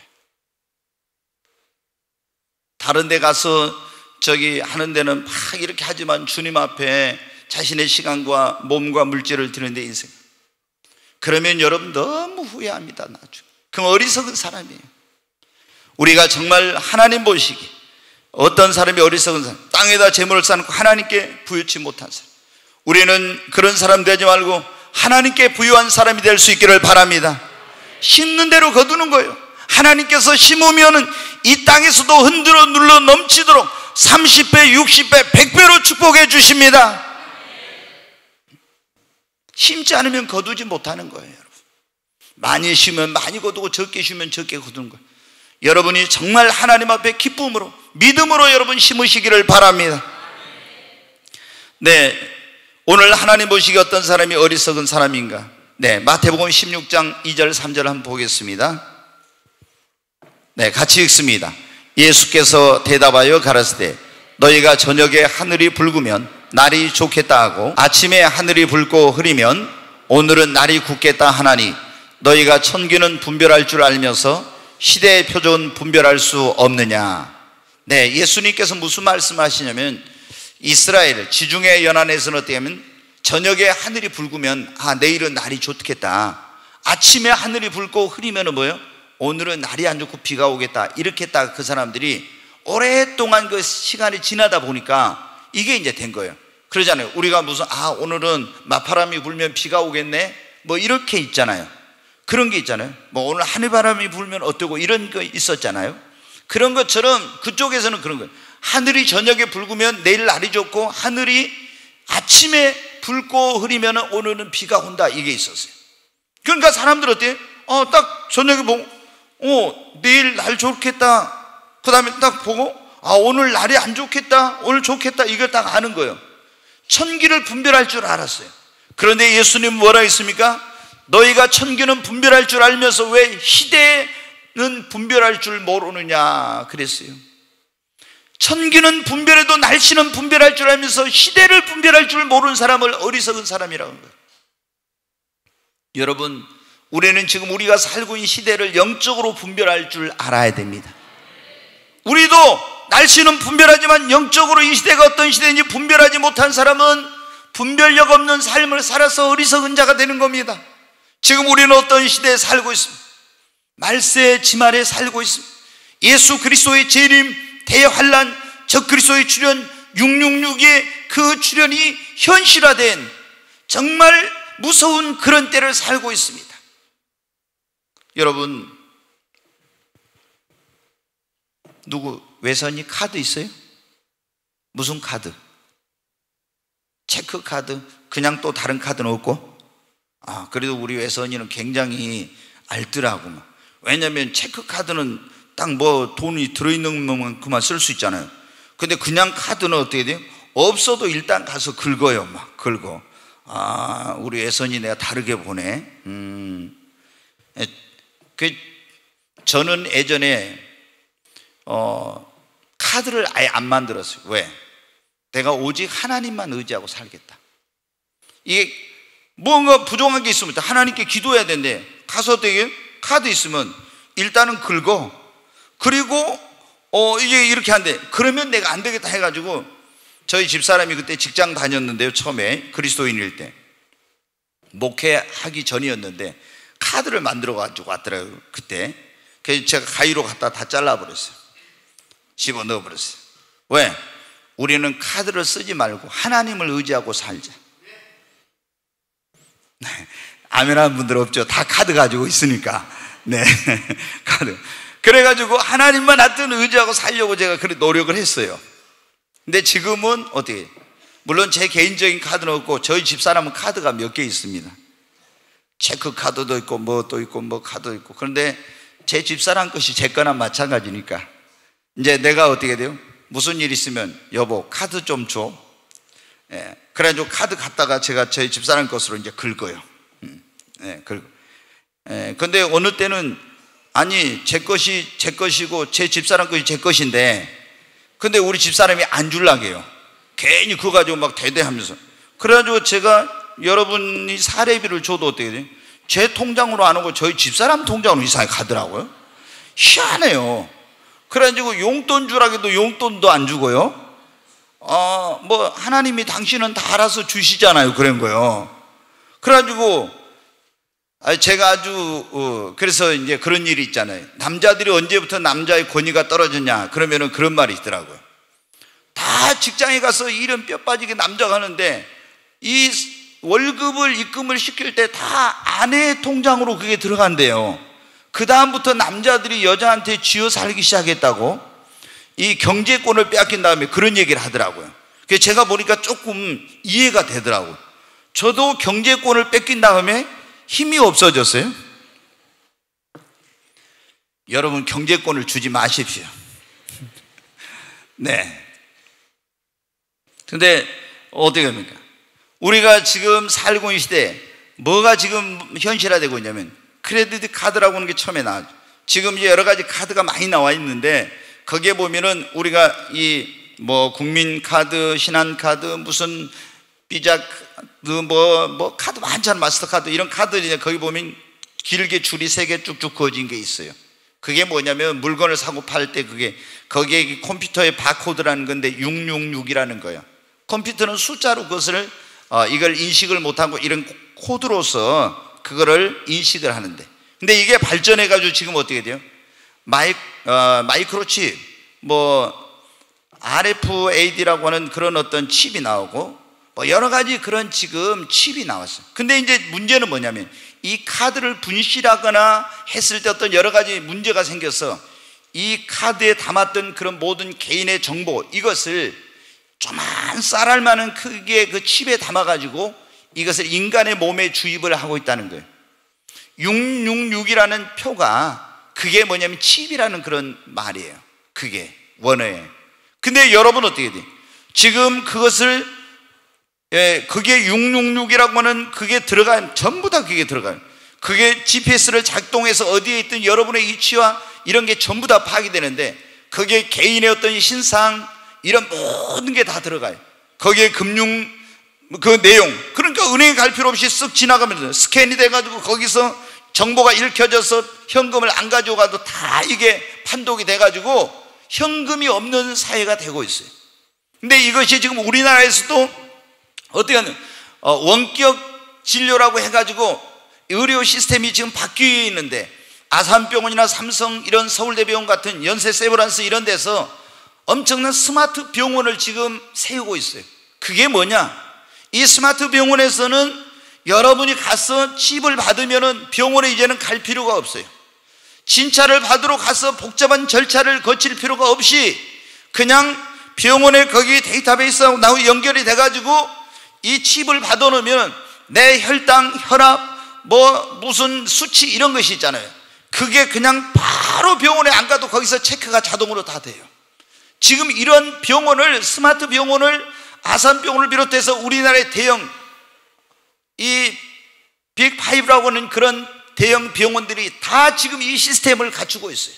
다른 데 가서 저기 하는 데는 막 이렇게 하지만 주님 앞에 자신의 시간과 몸과 물질을 드리는데 인생, 그러면 여러분 너무 후회합니다. 나중에 그 어리석은 사람이에요. 우리가 정말 하나님 보시기, 어떤 사람이 어리석은 사람, 땅에다 재물을 쌓고 하나님께 부유치 못한 사람, 우리는 그런 사람 되지 말고 하나님께 부유한 사람이 될 수 있기를 바랍니다. 심는 대로 거두는 거예요. 하나님께서 심으면은 이 땅에서도 흔들어 눌러 넘치도록 30배, 60배, 100배로 축복해 주십니다. 심지 않으면 거두지 못하는 거예요, 여러분. 많이 심으면 많이 거두고 적게 심으면 적게 거두는 거예요. 여러분이 정말 하나님 앞에 기쁨으로, 믿음으로 여러분 심으시기를 바랍니다. 네, 오늘 하나님 보시기에 어떤 사람이 어리석은 사람인가? 네, 마태복음 16장 2절 3절 한번 보겠습니다. 네, 같이 읽습니다. 예수께서 대답하여 가라사대 너희가 저녁에 하늘이 붉으면 날이 좋겠다 하고 아침에 하늘이 붉고 흐리면 오늘은 날이 굳겠다 하나니 너희가 천기는 분별할 줄 알면서 시대의 표적은 분별할 수 없느냐. 네, 예수님께서 무슨 말씀하시냐면 이스라엘 지중해 연안에서는 어떻게 하면 저녁에 하늘이 붉으면 내일은 날이 좋겠다, 아침에 하늘이 붉고 흐리면은 뭐예요? 오늘은 날이 안 좋고 비가 오겠다, 이렇게 딱 그 사람들이 오랫동안 그 시간이 지나다 보니까 이게 이제 된 거예요. 그러잖아요. 우리가 무슨 오늘은 맞바람이 불면 비가 오겠네, 뭐 이렇게 있잖아요. 그런 게 있잖아요. 뭐 오늘 하늘바람이 불면 어떠고 이런 거 있었잖아요. 그런 것처럼 그쪽에서는 그런 거예요. 하늘이 저녁에 붉으면 내일 날이 좋고 하늘이 아침에 붉고 흐리면 오늘은 비가 온다, 이게 있었어요. 그러니까 사람들 어때요? 딱 저녁에 보고 내일 날 좋겠다, 그 다음에 딱 보고 오늘 날이 안 좋겠다, 오늘 좋겠다, 이걸 딱 아는 거예요. 천기를 분별할 줄 알았어요. 그런데 예수님은 뭐라 했습니까? 너희가 천기는 분별할 줄 알면서 왜 시대는 분별할 줄 모르느냐 그랬어요. 천기는 분별해도 날씨는 분별할 줄 알면서 시대를 분별할 줄 모르는 사람을 어리석은 사람이라고 하는 거예요. 여러분, 우리는 지금 우리가 살고 있는 시대를 영적으로 분별할 줄 알아야 됩니다. 우리도 날씨는 분별하지만 영적으로 이 시대가 어떤 시대인지 분별하지 못한 사람은 분별력 없는 삶을 살아서 어리석은 자가 되는 겁니다. 지금 우리는 어떤 시대에 살고 있습니다. 말세 지말에 살고 있습니다. 예수 그리스도의 재림, 대환란, 적그리스도의 출현, 666의 그 출현이 현실화된 정말 무서운 그런 때를 살고 있습니다. 여러분, 누구 외선이 카드 있어요? 무슨 카드? 체크 카드? 그냥 또 다른 카드는 없고? 그래도 우리 외선이는 굉장히 알더라고. 왜냐면 체크 카드는 딱 뭐 돈이 들어있는 만큼만 쓸 수 있잖아요. 근데 그냥 카드는 어떻게 돼요? 없어도 일단 가서 긁어요. 막 긁어. 우리 외선이 내가 다르게 보네. 저는 예전에 카드를 아예 안 만들었어요. 왜? 내가 오직 하나님만 의지하고 살겠다. 이게 뭔가 부족한 게 있으면 하나님께 기도해야 되는데 가서 되게 카드 있으면 일단은 긁어. 그리고 이게 이렇게 한대. 그러면 내가 안 되겠다 해가지고 저희 집사람이 그때 직장 다녔는데요. 처음에 그리스도인일 때 목회하기 전이었는데 카드를 만들어 가지고 왔더라고요. 그때 그래서 제가 가위로 갖다 다 잘라버렸어요. 집어 넣어버렸어요. 왜? 우리는 카드를 쓰지 말고 하나님을 의지하고 살자. 네. 아멘 하는 분들 없죠? 다 카드 가지고 있으니까. 네. 카드. 그래가지고 하나님만 하여튼 의지하고 살려고 제가 그렇게 노력을 했어요. 근데 지금은 어떻게, 물론 제 개인적인 카드는 없고 저희 집사람은 카드가 몇 개 있습니다. 체크 카드도 있고 뭐도 있고 뭐 카드 있고. 그런데 제 집사람 것이 제 거나 마찬가지니까 이제 내가 어떻게 돼요? 무슨 일 있으면 여보 카드 좀 줘. 예, 그래가지고 카드 갖다가 제가 저희 집사람 것으로 이제 긁어요. 예, 긁어. 예, 근데 어느 때는 아니 제 것이 제 것이고 제 집사람 것이 제 것인데, 근데 우리 집사람이 안 줄라고 해요. 괜히 그거 가지고 막 대대하면서. 그래가지고 제가 여러분이 사례비를 줘도 어떻게 돼요? 제 통장으로 안 오고 저희 집사람 통장으로 이상하게 가더라고요. 희한해요. 그래가지고 용돈 주라고 해도 용돈도 안 주고요. 뭐 하나님이 당신은 다 알아서 주시잖아요, 그런 거요. 그래가지고 제가 아주 그래서 이제 그런 일이 있잖아요. 남자들이 언제부터 남자의 권위가 떨어졌냐 그러면은 그런 말이 있더라고요. 다 직장에 가서 일은 뼈 빠지게 남자가 하는데 이 월급을 입금을 시킬 때 다 아내의 통장으로 그게 들어간대요. 그 다음부터 남자들이 여자한테 쥐어 살기 시작했다고, 이 경제권을 빼앗긴 다음에 그런 얘기를 하더라고요. 그래서 제가 보니까 조금 이해가 되더라고요. 저도 경제권을 뺏긴 다음에 힘이 없어졌어요. 여러분 경제권을 주지 마십시오. 네. 근데 어떻게 합니까? 우리가 지금 살고 있는 시대에 뭐가 지금 현실화되고 있냐면 크레디트 카드라고 하는 게 처음에 나왔죠. 지금 이제 여러 가지 카드가 많이 나와 있는데 거기에 보면은 우리가 이 뭐 국민카드, 신한카드, 무슨 비자 카드, 뭐 카드 많잖아요. 마스터카드 이런 카드들이 거기 보면 길게 줄이 3개 쭉쭉 그어진 게 있어요. 그게 뭐냐면 물건을 사고 팔 때 그게 거기에 컴퓨터의 바코드라는 건데 666이라는 거예요. 컴퓨터는 숫자로 그것을 이걸 인식을 못하고 이런 코드로서 그거를 인식을 하는데, 근데 이게 발전해 가지고 지금 어떻게 돼요? 마이크로칩, 뭐 RFID라고 하는 그런 어떤 칩이 나오고 뭐 여러 가지 그런 지금 칩이 나왔어요. 근데 이제 문제는 뭐냐면 이 카드를 분실하거나 했을 때 어떤 여러 가지 문제가 생겨서 이 카드에 담았던 그런 모든 개인의 정보, 이것을 조만 쌀알만한 크기의 그 칩에 담아가지고 이것을 인간의 몸에 주입을 하고 있다는 거예요. 666이라는 표가 그게 뭐냐면 칩이라는 그런 말이에요. 그게 원어예요. 근데 여러분 어떻게 돼요? 지금 그것을 그게 666이라고 하는 그게 들어가요. 전부 다 그게 들어가요. 그게 GPS를 작동해서 어디에 있든 여러분의 위치와 이런 게 전부 다 파악이 되는데 그게 개인의 어떤 신상 이런 모든 게 다 들어가요. 거기에 금융 그 내용, 그러니까 은행에 갈 필요 없이 쓱 지나가면서 스캔이 돼가지고 거기서 정보가 읽혀져서 현금을 안 가져가도 다 이게 판독이 돼가지고 현금이 없는 사회가 되고 있어요. 근데 이것이 지금 우리나라에서도 어떻게 하는 원격 진료라고 해가지고 의료 시스템이 지금 바뀌어 있는데 아산병원이나 삼성 이런 서울대병원 같은 연세 세브란스 이런 데서 엄청난 스마트 병원을 지금 세우고 있어요. 그게 뭐냐? 이 스마트 병원에서는 여러분이 가서 칩을 받으면 병원에 이제는 갈 필요가 없어요. 진찰을 받으러 가서 복잡한 절차를 거칠 필요가 없이 그냥 병원에 거기 데이터베이스하고 나하고 연결이 돼가지고 이 칩을 받아놓으면 내 혈당, 혈압, 뭐 무슨 수치 이런 것이 있잖아요. 그게 그냥 바로 병원에 안 가도 거기서 체크가 자동으로 다 돼요. 지금 이런 병원을, 스마트 병원을 아산병원을 비롯해서 우리나라의 대형 이 빅5라고 하는 그런 대형 병원들이 다 지금 이 시스템을 갖추고 있어요.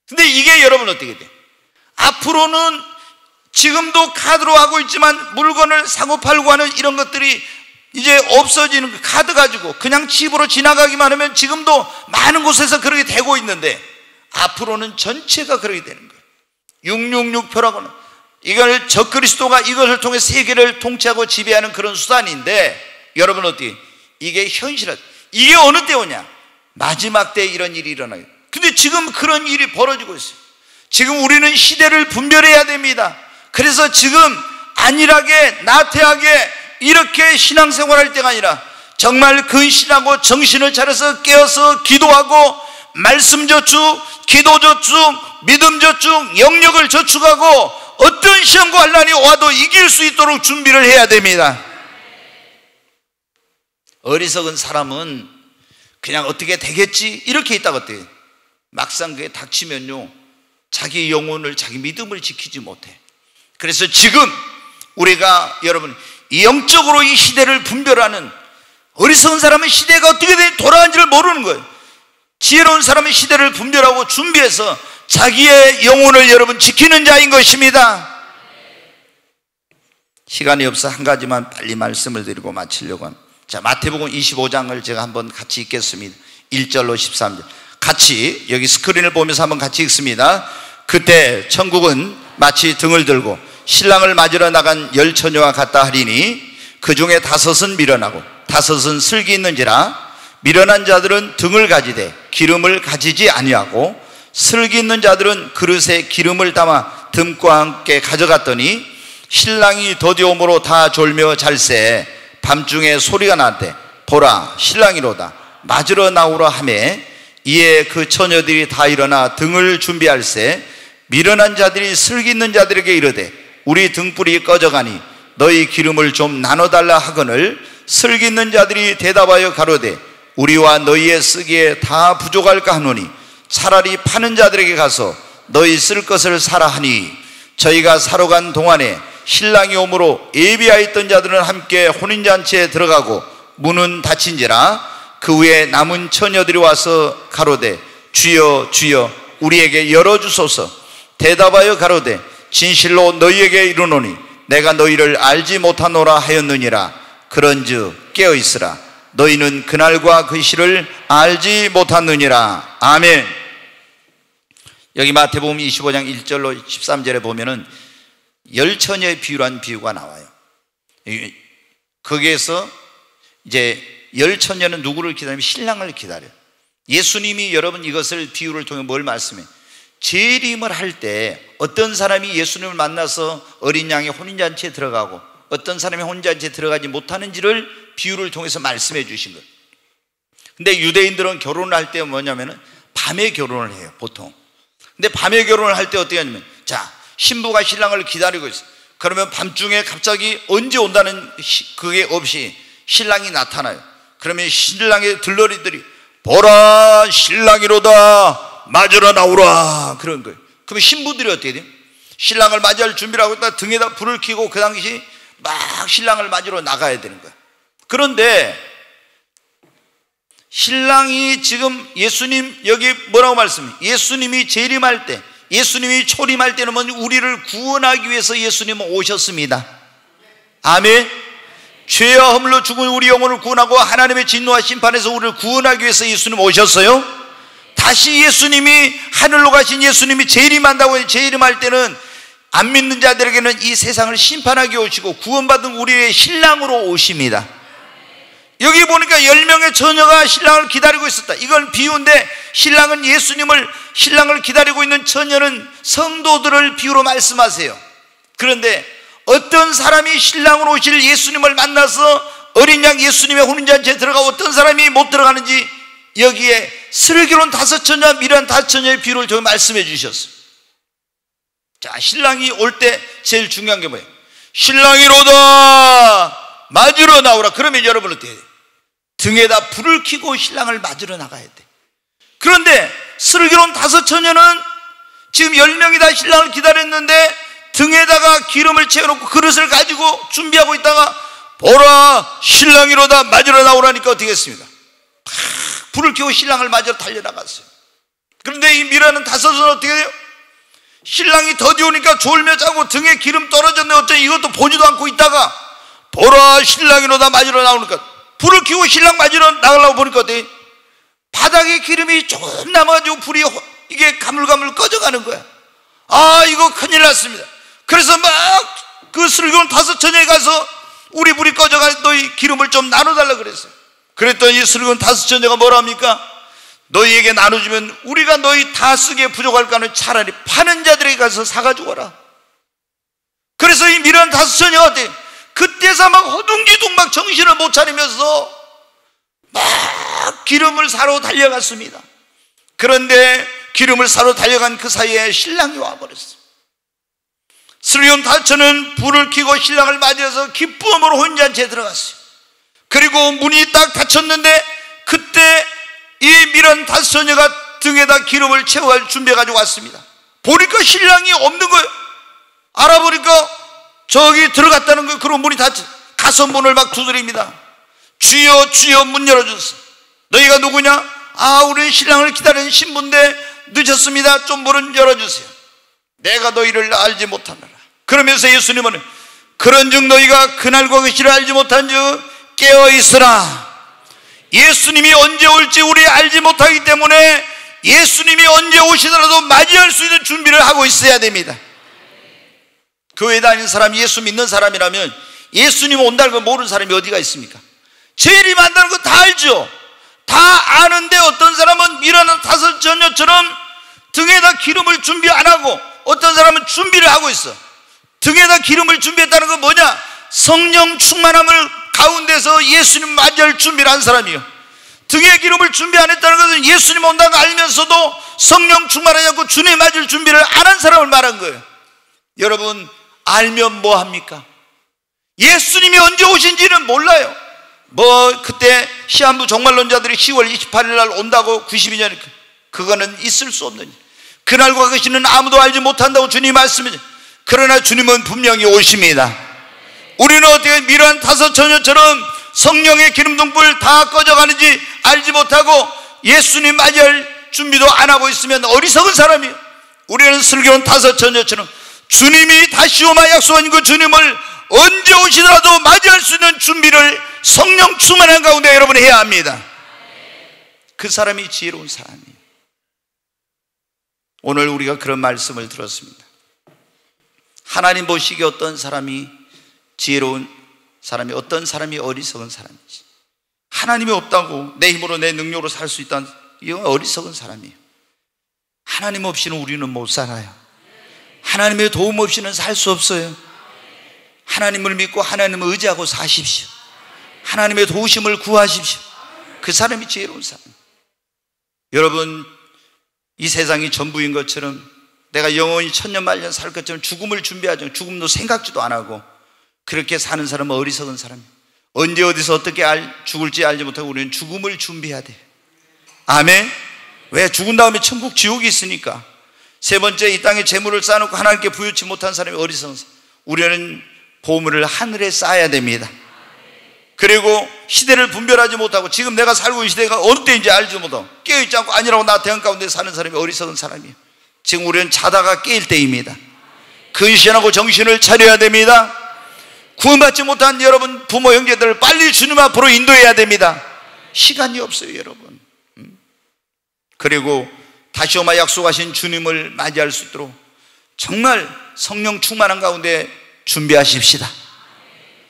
근데 이게 여러분 어떻게 돼? 앞으로는 지금도 카드로 하고 있지만 물건을 사고 팔고 하는 이런 것들이 이제 없어지는, 그 카드 가지고 그냥 칩으로 지나가기만 하면 지금도 많은 곳에서 그렇게 되고 있는데 앞으로는 전체가 그렇게 되는 거예요. 666표라고는 이걸 적그리스도가 이것을 통해 세계를 통치하고 지배하는 그런 수단인데 여러분 어떻게 이게 현실화, 이게 어느 때 오냐? 마지막 때 이런 일이 일어나요. 근데 지금 그런 일이 벌어지고 있어요. 지금 우리는 시대를 분별해야 됩니다. 그래서 지금 안일하게 나태하게 이렇게 신앙생활할 때가 아니라 정말 근신하고 정신을 차려서 깨어서 기도하고 말씀 저축, 기도 저축, 믿음 저축, 영역을 저축하고 어떤 시험과 환난이 와도 이길 수 있도록 준비를 해야 됩니다. 어리석은 사람은 그냥 어떻게 되겠지 이렇게 있다거든요. 막상 그게 닥치면요, 자기 영혼을, 자기 믿음을 지키지 못해. 그래서 지금 우리가 여러분 이 영적으로 이 시대를 분별하는, 어리석은 사람은 시대가 어떻게 돌아가는지를 모르는 거예요. 지혜로운 사람은 시대를 분별하고 준비해서 자기의 영혼을 여러분 지키는 자인 것입니다. 시간이 없어 한 가지만 빨리 말씀을 드리고 마치려고 합니다. 자, 마태복음 25장을 제가 한번 같이 읽겠습니다. 1절로 13절 같이 여기 스크린을 보면서 한번 같이 읽습니다. 그때 천국은 마치 등을 들고 신랑을 맞으러 나간 10처녀와 같다 하리니 그 중에 5은 미련하고 5은 슬기 있는지라. 미련한 자들은 등을 가지되 기름을 가지지 아니하고 슬기 있는 자들은 그릇에 기름을 담아 듬과 함께 가져갔더니 신랑이 더디옴으로 다 졸며 잘새 밤중에 소리가 나되 보라 신랑이로다 맞으러 나오라 하매 이에 그 처녀들이 다 일어나 등을 준비할새 미련한 자들이 슬기 있는 자들에게 이르되 우리 등불이 꺼져가니 너희 기름을 좀 나눠달라 하거늘 슬기 있는 자들이 대답하여 가로되 우리와 너희의 쓰기에 다 부족할까 하노니 차라리 파는 자들에게 가서 너희 쓸 것을 사라 하니 저희가 사러 간 동안에 신랑이 오므로 예비하였던 자들은 함께 혼인잔치에 들어가고 문은 닫힌지라. 그 후에 남은 처녀들이 와서 가로되 주여 주여 우리에게 열어주소서. 대답하여 가로되 진실로 너희에게 이르노니 내가 너희를 알지 못하노라 하였느니라. 그런즉 깨어있으라. 너희는 그날과 그 시를 알지 못하느니라. 아멘. 여기 마태복음 25장 1절로 13절에 보면은 10처녀의 비유란 비유가 나와요. 거기에서 이제 10처녀는 누구를 기다리면 신랑을 기다려요. 예수님이 여러분 이것을 비유를 통해 뭘 말씀해요? 재림을 할 때 어떤 사람이 예수님을 만나서 어린 양의 혼인잔치에 들어가고 어떤 사람이 혼인잔치에 들어가지 못하는지를 비유를 통해서 말씀해 주신 거예요. 근데 유대인들은 결혼을 할 때 뭐냐면은 밤에 결혼을 해요, 보통. 근데 밤에 결혼을 할 때 어떻게 하냐면, 자, 신부가 신랑을 기다리고 있어. 그러면 밤중에 갑자기 언제 온다는 그게 없이 신랑이 나타나요. 그러면 신랑의 들러리들이 보라 신랑이로다 맞으러 나오라 그런 거예요. 그러면 신부들이 어떻게 돼요? 신랑을 맞이할 준비를 하고 있다 등에다 불을 켜고 그 당시 막 신랑을 맞으러 나가야 되는 거예요. 그런데 신랑이 지금 예수님 여기 뭐라고 말씀해요? 예수님이 재림할 때, 예수님이 초림할 때는 우리를 구원하기 위해서 예수님은 오셨습니다. 아멘. 죄와 허물로 죽은 우리 영혼을 구원하고 하나님의 진노와 심판에서 우리를 구원하기 위해서 예수님 오셨어요. 다시 예수님이 하늘로 가신 예수님이 재림한다고. 재림할 때는 안 믿는 자들에게는 이 세상을 심판하게 오시고 구원받은 우리의 신랑으로 오십니다. 여기 보니까 10명의 처녀가 신랑을 기다리고 있었다. 이건 비유인데 신랑은 신랑을 기다리고 있는 처녀는 성도들을 비유로 말씀하세요. 그런데 어떤 사람이 신랑으로 오실 예수님을 만나서 어린 양 예수님의 혼인잔치에 들어가고 어떤 사람이 못 들어가는지 여기에 슬기로운 5처녀, 미련한 5처녀의 비유를 통해 말씀해 주셨어요. 자, 신랑이 올 때 제일 중요한 게 뭐예요? 신랑이로다 맞으러 나오라. 그러면 여러분 어떻게 해요? 등에다 불을 켜고 신랑을 맞으러 나가야 돼. 그런데 슬기로운 5처녀는 지금 10명이 다 신랑을 기다렸는데 등에다가 기름을 채워놓고 그릇을 가지고 준비하고 있다가 보라 신랑이로다 맞으러 나오라니까 어떻게 했습니까? 불을 켜고 신랑을 맞으러 달려나갔어요. 그런데 이 미련한 5은 어떻게 돼요? 신랑이 더디 오니까 졸며 자고 등에 기름 떨어졌네. 어쩌니 이것도 보지도 않고 있다가 보라 신랑이로다 맞으러 나오니까 불을 켜고 신랑 맞으러 나가려고 보니까 어때? 바닥에 기름이 조금 남아가지고 불이 이게 가물가물 꺼져가는 거야. 아, 이거 큰일 났습니다. 그래서 막 그 슬기로운 5처녀에 가서 우리 불이 꺼져가 너희 기름을 좀 나눠달라 그랬어요. 그랬더니 슬기로운 5처녀가 뭐라 합니까? 너희에게 나눠주면 우리가 너희 다 쓰기에 부족할까 하면 차라리 파는 자들에게 가서 사가지고 와라. 그래서 이 미련한 5처녀가 어때? 그때서 막 허둥지둥 막 정신을 못 차리면서 막 기름을 사러 달려갔습니다. 그런데 기름을 사러 달려간 그 사이에 신랑이 와버렸어. 슬기로운 다처는 불을 켜고 신랑을 맞이해서 기쁨으로 혼잔치에 들어갔어요. 그리고 문이 딱 닫혔는데 그때 이 미련 다소녀가 등에다 기름을 채워갈 준비해가지고 왔습니다. 보니까 신랑이 없는 거예요. 알아보니까 저기 들어갔다는 거예요. 그리고 문이 닫혀 가서 문을 막 두드립니다. 주여 주여 문 열어주세요. 너희가 누구냐? 아, 우리는 신랑을 기다리는 신부인데 늦었습니다. 좀 문을 열어주세요. 내가 너희를 알지 못하노라. 그러면서 예수님은 그런즉 너희가 그날과 그 시를 알지 못한즉 깨어있으라. 예수님이 언제 올지 우리 알지 못하기 때문에 예수님이 언제 오시더라도 맞이할 수 있는 준비를 하고 있어야 됩니다. 교회 다니는 사람, 예수 믿는 사람이라면 예수님 온다는 걸 모르는 사람이 어디가 있습니까? 재림이 한다는 거 다 알죠. 다 아는데 어떤 사람은 미련한 다소녀처럼 등에다 기름을 준비 안 하고 어떤 사람은 준비를 하고 있어. 등에다 기름을 준비했다는 건 뭐냐? 성령 충만함을 가운데서 예수님 맞이할 준비를 한 사람이요. 등에 기름을 준비 안 했다는 것은 예수님 온다는 거 알면서도 성령 충만하지 않고 주님 맞을 준비를 안 한 사람을 말한 거예요. 여러분, 알면 뭐 합니까? 예수님이 언제 오신지는 몰라요. 그때 시한부 종말론자들이 10월 28일 날 온다고 92년, 그거는 있을 수 없는 일. 그날과 그 시는 아무도 알지 못한다고 주님이 말씀해. 그러나 주님은 분명히 오십니다. 우리는 어떻게 미련한 다소녀처럼 성령의 기름등불 다 꺼져가는지 알지 못하고 예수님 맞이할 준비도 안 하고 있으면 어리석은 사람이에요. 우리는 슬기로운 다소녀처럼 주님이 다시 오마 약속한 그 주님을 언제 오시더라도 맞이할 수 있는 준비를 성령 충만한 가운데 여러분 해야 합니다. 그 사람이 지혜로운 사람이에요. 오늘 우리가 그런 말씀을 들었습니다. 하나님 보시기에 어떤 사람이 지혜로운 사람이, 어떤 사람이 어리석은 사람이지. 하나님이 없다고 내 힘으로 내 능력으로 살 수 있다는, 이건 어리석은 사람이에요. 하나님 없이는 우리는 못 살아요. 하나님의 도움 없이는 살 수 없어요. 하나님을 믿고 하나님을 의지하고 사십시오. 하나님의 도우심을 구하십시오. 그 사람이 지혜로운 사람. 여러분, 이 세상이 전부인 것처럼 내가 영원히 천년만년 살 것처럼 죽음을 준비하죠. 죽음도 생각지도 안 하고 그렇게 사는 사람은 어리석은 사람이에요. 언제 어디서 어떻게 죽을지 알지 못하고 우리는 죽음을 준비해야 돼요. 아멘. 왜? 죽은 다음에 천국 지옥이 있으니까. 세 번째, 이 땅에 재물을 쌓아놓고 하나님께 부유치 못한 사람이 어리석은 사람. 우리는 보물을 하늘에 쌓아야 됩니다. 그리고 시대를 분별하지 못하고 지금 내가 살고 있는 시대가 어느 때인지 알지 못하고 깨어있지 않고 아니라고 나 대응 가운데 사는 사람이 어리석은 사람이에요. 지금 우리는 자다가 깨일 때입니다. 근신하고 정신을 차려야 됩니다. 구원받지 못한 여러분 부모 형제들을 빨리 주님 앞으로 인도해야 됩니다. 시간이 없어요, 여러분. 그리고 다시 오마 약속하신 주님을 맞이할 수 있도록 정말 성령 충만한 가운데 준비하십시다.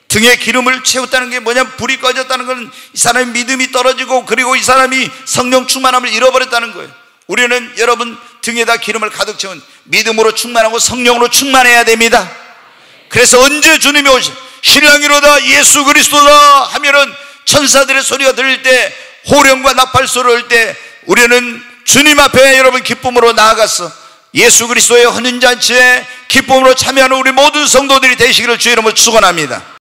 등에 기름을 채웠다는 게 뭐냐? 불이 꺼졌다는 것은 이 사람의 믿음이 떨어지고 그리고 이 사람이 성령 충만함을 잃어버렸다는 거예요. 우리는 여러분 등에다 기름을 가득 채운 믿음으로 충만하고 성령으로 충만해야 됩니다. 그래서 언제 주님이 오시 신랑이로다 예수 그리스도다 하면은 천사들의 소리가 들릴 때, 호령과 나팔 소리를 할 때 우리는 주님 앞에 여러분 기쁨으로 나아가서 예수 그리스도의 헌신잔치에 기쁨으로 참여하는 우리 모든 성도들이 되시기를 주의 이름으로 축원합니다.